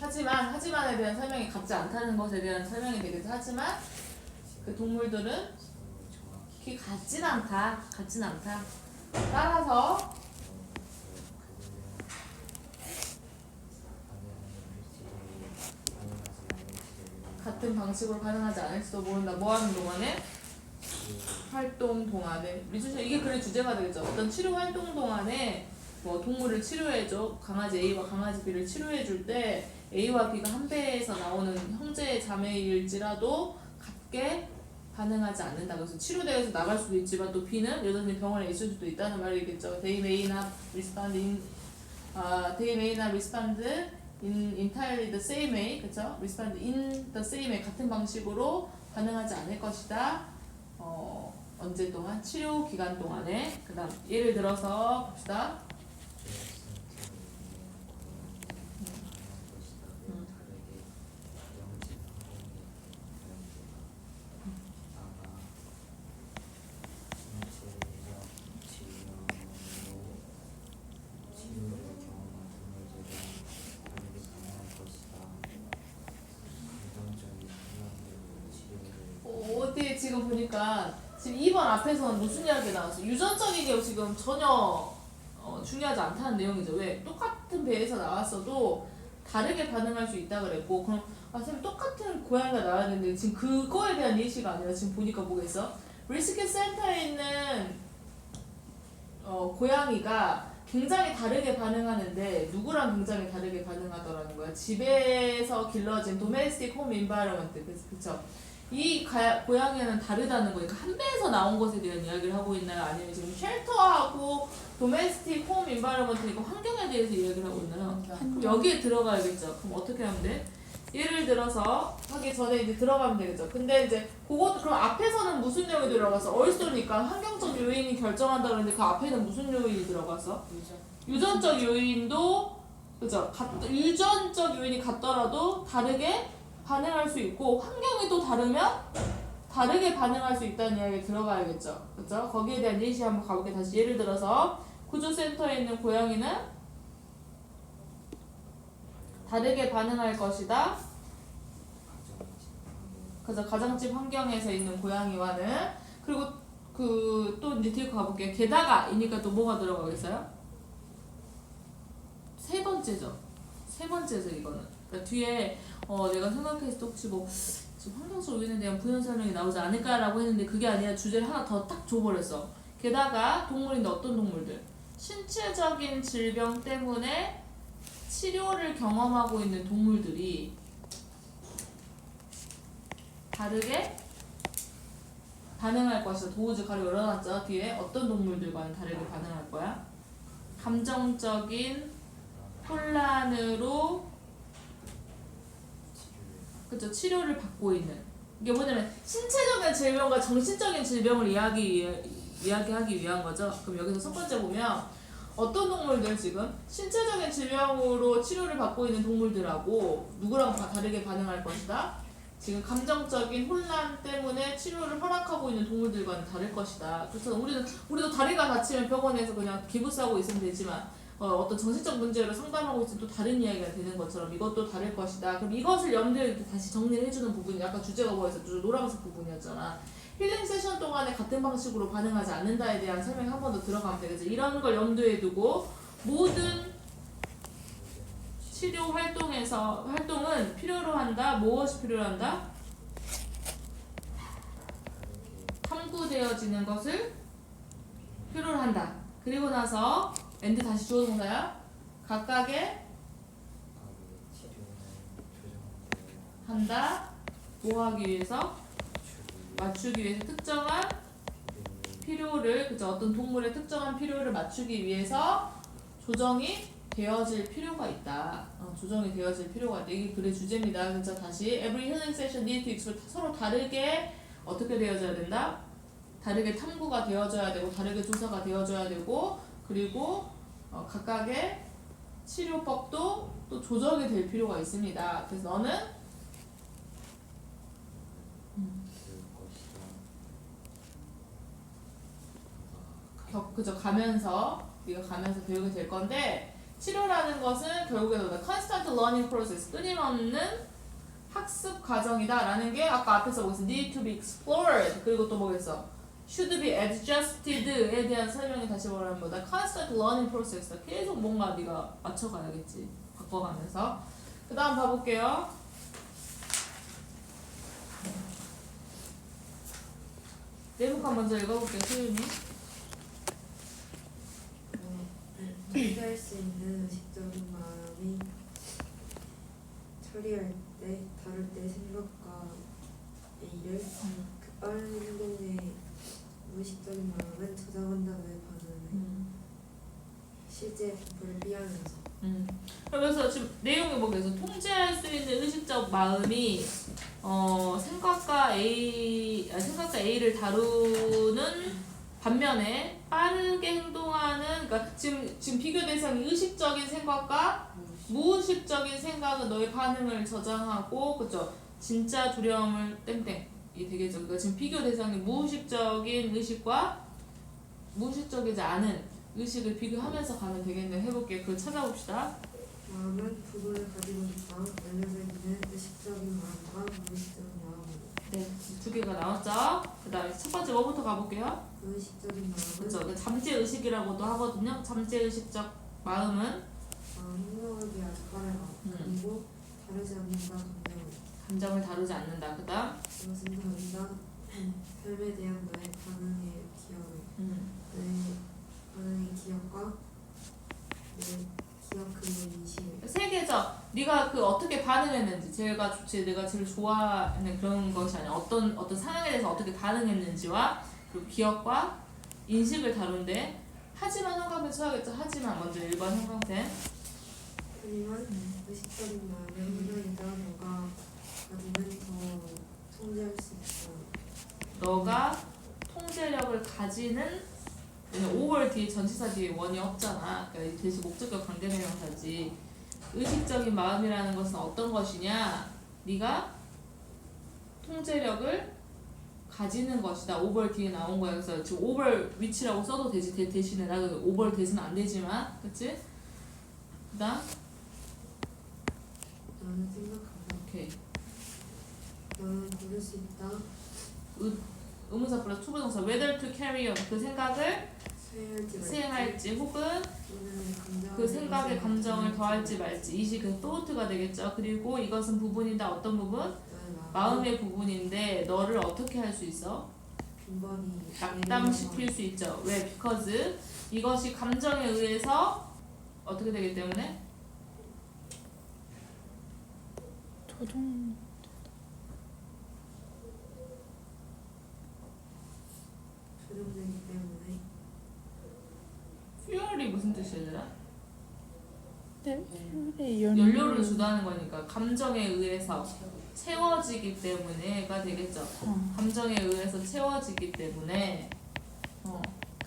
하지만에 대한 설명이 같지 않다는 것에 대한 설명이 되겠죠. 하지만 그 동물들은 그게 같진 않다. 따라서 같은 방식으로 반응하지 않을지도 모른다. 뭐 하는 동안에? 활동 동안에. 미주씨 이게 글의 주제가 되겠죠. 어떤 치료 활동 동안에 뭐 동물을 치료해줘. 강아지 A와 강아지 B를 치료해줄 때 A와 B가 한 배에서 나오는 형제 자매일지라도 같게 반응하지 않는다. 그래서 치료대에서 나갈 수도 있지만 또 B는 여전히 병원에 있을 수도 있다는 말이겠죠. They may not respond in entirely the same way, 그쵸? respond in the same way 같은 방식으로 반응하지 않을 것이다. 언제 동안? 치료 기간 동안에. 그다음 예를 들어서 봅시다. 어때 지금 보니까 지금 2번 앞에서는 무슨 이야기 나왔어? 유전적인 게 지금 전혀 중요하지 않다는 내용이죠. 왜? 똑같은 배에서 나왔어도 다르게 반응할 수 있다 그랬고, 그럼 선생님 똑같은 고양이가 나와야 되는데 지금 그거에 대한 예시가 아니라 지금 보니까 뭐겠어? 리스크 센터에 있는 고양이가 굉장히 다르게 반응하는데 누구랑 굉장히 다르게 반응하더라는 거야? 집에서 길러진 도메스틱 홈 인바이러먼트. 그쵸? 이 고양이는 다르다는 거니까 한 배에서 나온 것에 대한 이야기를 하고 있나요? 아니면 지금 쉘터하고 도메스틱 홈 인바이러먼트니까 환경에 대해서 이야기를 하고 있나요? 그럼 여기에 들어가야겠죠. 그럼 어떻게 하면 돼? 예를 들어서 하기 전에 이제 들어가면 되겠죠. 근데 이제 그것 그럼 앞에서는 무슨 내용이 들어갔어? 얼쏘니까 환경적 요인이 결정한다 그러는데 그 앞에는 무슨 요인이 들어갔어? 유전적 요인도 그죠? 유전적 요인이 같더라도 다르게 반응할 수 있고 환경이 또 다르면 다르게 반응할 수 있다는 이야기 들어가야겠죠. 그죠? 거기에 대한 예시 한번 가볼게요. 다시 예를 들어서 구조센터에 있는 고양이는 다르게 반응할 것이다. 그래서 가정집 환경에서 있는 고양이와는 그리고 또 이제 뒤에 가볼게요. 게다가이니까 또 뭐가 들어가겠어요? 세 번째죠 이거는. 그러니까 뒤에 내가 생각했을 때 혹시 뭐 지금 환경적 요인에 대한 부연 설명이 나오지 않을까라고 했는데 그게 아니라 주제를 하나 더 딱 줘버렸어. 게다가 동물인데 어떤 동물들? 신체적인 질병 때문에 치료를 경험하고 있는 동물들이 다르게 반응할 것이다. 도우즈 가로 열어놨죠. 뒤에 어떤 동물들과는 다르게 반응할 거야? 감정적인 혼란으로 그쵸 치료를 받고 있는 이게 뭐냐면 신체적인 질병과 정신적인 질병을 이야기하기 위한 거죠. 그럼 여기서 첫 번째 보면 어떤 동물들 지금 신체적인 질병으로 치료를 받고 있는 동물들하고 누구랑 다르게 반응할 것이다. 지금 감정적인 혼란 때문에 치료를 허락하고 있는 동물들과는 다를 것이다. 그래서 우리도 다리가 다치면 병원에서 그냥 기부스하고 있으면 되지만 어떤 정신적 문제로 상담하고 있으면 또 다른 이야기가 되는 것처럼 이것도 다를 것이다. 그럼 이것을 염두에 다시 정리를 해주는 부분이 아까 주제가 뭐였어? 노란색 부분이었잖아. 힐링 세션 동안에 같은 방식으로 반응하지 않는다에 대한 설명이 한 번 더 들어가면 되겠죠. 이런 걸 염두에 두고 모든 치료 활동은 필요로 한다. 무엇이 필요로 한다? 탐구되어지는 것을 필요로 한다. 그리고 나서 엔드 다시 주어 동사야. 각각의 한다. 뭐 하기 위해서? 맞추기 위해서 특정한 필요를 그죠? 어떤 동물의 특정한 필요를 맞추기 위해서 조정이 되어질 필요가 있다. 조정이 되어질 필요가 있다. 이게 글의 주제입니다. 그래서 다시 every healing session need to explore 서로 다르게 어떻게 되어져야 된다? 다르게 탐구가 되어져야 되고 다르게 조사가 되어져야 되고 그리고 각각의 치료법도 또 조정이 될 필요가 있습니다. 그래서 너는 그죠 가면서 네가 가면서 배우게 될 건데 치료라는 것은 결국에는 constant learning process, 끊임없는 학습 과정이다라는 게 아까 앞에서 뭐겠어? need to be explored. 그리고 또 뭐겠어? should be adjusted에 대한 설명이 다시 뭐라는 거다? constant learning process. 계속 뭔가 네가 맞춰가야겠지. 바꿔가면서. 그 다음 봐볼게요. 네모칸 먼저 읽어볼게요. 소윤이. 통제할 수 있는 의식적인 마음이 처리할 때, 다룰 때 생각과 A를 그 빠른 행동에 무의식적인 마음은 저장한 다음에 반응해 실제 불비하면서 그러면서 지금 내용이 뭐겠어? 통제할 수 있는 의식적 마음이 생각과 A를 다루는 반면에 빠르게 행동하는, 그러니까 지금 비교 대상이 의식적인 생각과 무의식적인 생각은 너의 반응을 저장하고, 그죠? 진짜 두려움을 땡땡이 되겠죠. 그러니까 지금 비교 대상이 무의식적인 의식과 무의식적이지 않은 의식을 비교하면서 가면 되겠네요. 해볼게요. 그걸 찾아봅시다. 마음은 부분을 가지고 있다. 알려져 있는 의식적인 마음과 무의식적인 마음으로. 네, 두 개가 나왔죠? 그 다음에 첫 번째 뭐부터 가볼게요? 무의식적인 마음은 그죠? 잠재의식이라고도 하거든요. 잠재의식적 마음은 행동하기 아주 빠르다. 그리고 다르지 않는다. 감정을 다루지 않는다. 그 다음 이것은 다른다. 삶에 대한 너의 반응의 기억을 내 반응의 기억과 내 기억 근거 인식을 세 개죠. 네가 그 어떻게 반응했는지, 제가 좋지, 내가 제일 좋아하는 그런 것이 아니라 어떤 상황에 대해서 어떻게 반응했는지와 그리고 기억과 인식을 다룬데, 하지만 형광펜 써야겠죠. 하지만 먼저 1번 형광펜. 하지만 의식적인 마음의 흔적이다. 너가 가지는 더 통제할 수 있다. 너가 통제력을 가지는, 5월 뒤에 전치사 뒤에 원이 없잖아. 그러니까 대신 목적격 관계대명사지. 의식적인 마음이라는 것은 어떤 것이냐? 네가 통제력을 가지는 것이다. 5벌 뒤에 나온 거야. 그래서 지금 5벌 위치라고 써도 되지. 대신에 나 5벌 대신은 안 되지만, 그치? 그다음 나는 생각한다. 오케이. 너는 고를 수 있다. 의문사 플러스 투부정사 whether to carry on, 그 생각을 수행할지 혹은 그 생각에 감정을 더할지 말지. 이식은 thought가 되겠죠. 그리고 이것은 부분이다. 어떤 부분? 마음의 부분인데 너를 어떻게 할 수 있어? 낙담시킬 수 있죠. 왜? because 이것이 감정에 의해서 어떻게 되기 때문에? 조종 조정되기 때문에 fuel이 무슨 뜻이야 얘들아? 네, 연료를 주다는 거니까 감정에 의해서 채워지기 때문에가 되겠죠. 감정에 의해서 채워지기 때문에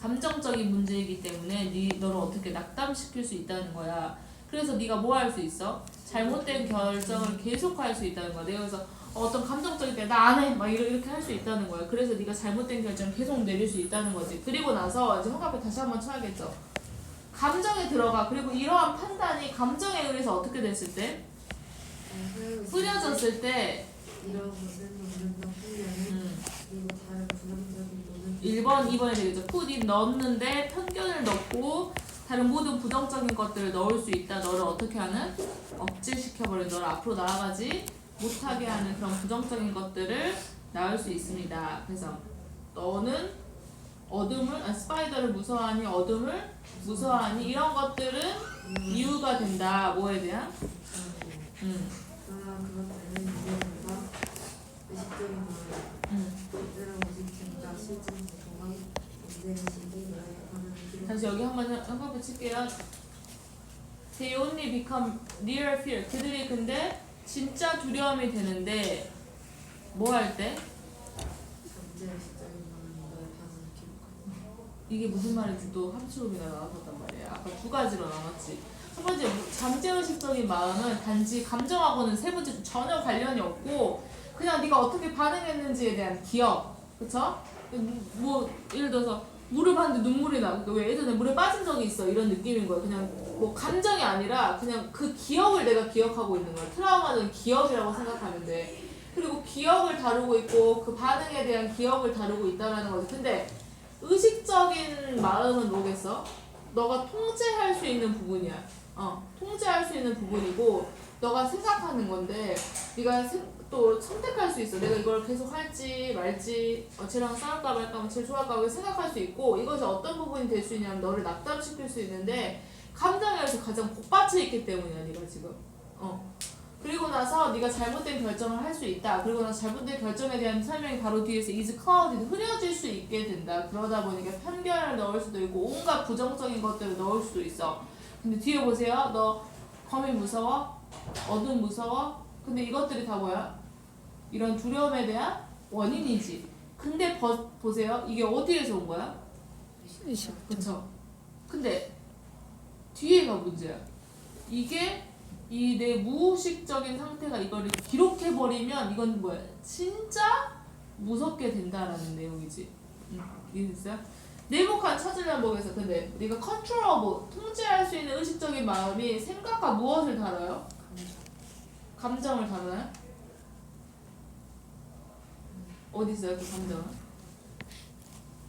감정적인 문제이기 때문에 너를 어떻게 낙담시킬 수 있다는 거야. 그래서 네가 뭐 할 수 있어? 잘못된 결정을 계속할 수 있다는 거야. 내가 그래서 어떤 감정적일 때 나 안 해! 막 이렇게 할 수 있다는 거야. 그래서 네가 잘못된 결정을 계속 내릴 수 있다는 거지. 그리고 나서 이제 형광펜 다시 한번 쳐야겠죠. 감정에 들어가. 그리고 이러한 판단이 감정에 의해서 어떻게 됐을 때? 뿌려졌을 때 이런 것은 넣는다. 훈련을 그리고 다른 부정적인 노는 1번, 2번이 되겠죠. put in 넣었는데 편견을 넣고 다른 모든 부정적인 것들을 넣을 수 있다. 너를 어떻게 하는? 억제시켜버리는, 너를 앞으로 나아가지 못하게 하는 그런 부정적인 것들을 낳을 수 있습니다. 그래서 너는 어둠을, 스파이더를 무서워하니 어둠을 무서워하니 이런 것들은 이유가 된다. 뭐에 대한? 그러나 그것들은 이해된다. 의식적인 마음 그들은 오직된다. 실제 도망 문제의식이 너의 반응을 기록 다시 여기 한번 칠게요. They only become real fear. 그들이 근데 진짜 두려움이 되는데 뭐 할 때? 잠재의식적인 마음이 너의 반응을 기록한다. 이게 무슨 말인지 또 함수음이가 나왔었단 말이에요. 아까 두 가지로 나눴지. 첫 번째 잠재의식적인 마음은 단지 감정하고는 세 번째 전혀 관련이 없고 그냥 네가 어떻게 반응했는지에 대한 기억, 그쵸? 뭐 예를 들어서 물을 봤는데 눈물이 나. 그러니까 왜 예전에 물에 빠진 적이 있어 이런 느낌인 거야. 그냥 뭐 감정이 아니라 그냥 그 기억을 내가 기억하고 있는 거야. 트라우마는 기억이라고 생각하면 돼. 그리고 기억을 다루고 있고 그 반응에 대한 기억을 다루고 있다라는 거지. 근데 의식적인 마음은 뭐겠어? 너가 통제할 수 있는 부분이야. 통제할 수 있는 부분이고 너가 생각하는 건데 네가 또 선택할 수 있어. 내가 이걸 계속 할지 말지, 쟤랑 싸울까 말까, 쟤 좋아할까 하고 생각할 수 있고 이것이 어떤 부분이 될 수 있냐면 너를 낙담시킬 수 있는데 감정에서 가장 복받쳐 있기 때문이야. 네가 지금. 그리고 나서 네가 잘못된 결정을 할 수 있다. 그리고 나서 잘못된 결정에 대한 설명이 바로 뒤에서 is clouded 흐려질 수 있게 된다. 그러다 보니까 편견을 넣을 수도 있고 온갖 부정적인 것들을 넣을 수도 있어. 근데 뒤에 보세요. 너 범이 무서워? 어둠 무서워? 근데 이것들이 다 뭐야? 이런 두려움에 대한 원인이지. 근데 보세요. 이게 어디에서 온 거야? 의식. 그쵸? 근데 뒤에가 문제야. 이게 이 내 무의식적인 상태가 이거를 기록해버리면 이건 뭐야? 진짜 무섭게 된다라는 내용이지. 이해됐어요? 내복한 찾으려면 뭐겠어? 근데 네가 컨트롤하고 통제할 수 있는 의식적인 마음이 생각과 무엇을 다뤄요? 감정을 다루나요? 어디 있어요 그 감정은?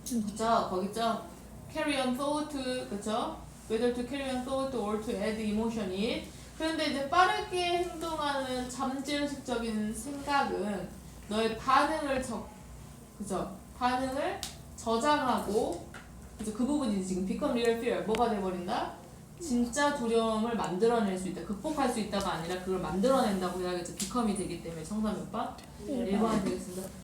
그쵸? 거기 있죠? carry on thought, 그쵸? whether to carry on thought or to add emotion이. 그런데 이제 빠르게 행동하는 잠재의식적인 생각은 너의 반응을 그죠? 반응을 저장하고, 그죠? 그 부분이 지금 become real fear. 뭐가 돼버린다? 진짜 두려움을 만들어낼 수 있다. 극복할 수 있다가 아니라 그걸 만들어낸다고 해야겠죠. become이 되기 때문에. 정답 몇 번? 1번이 되겠습니다.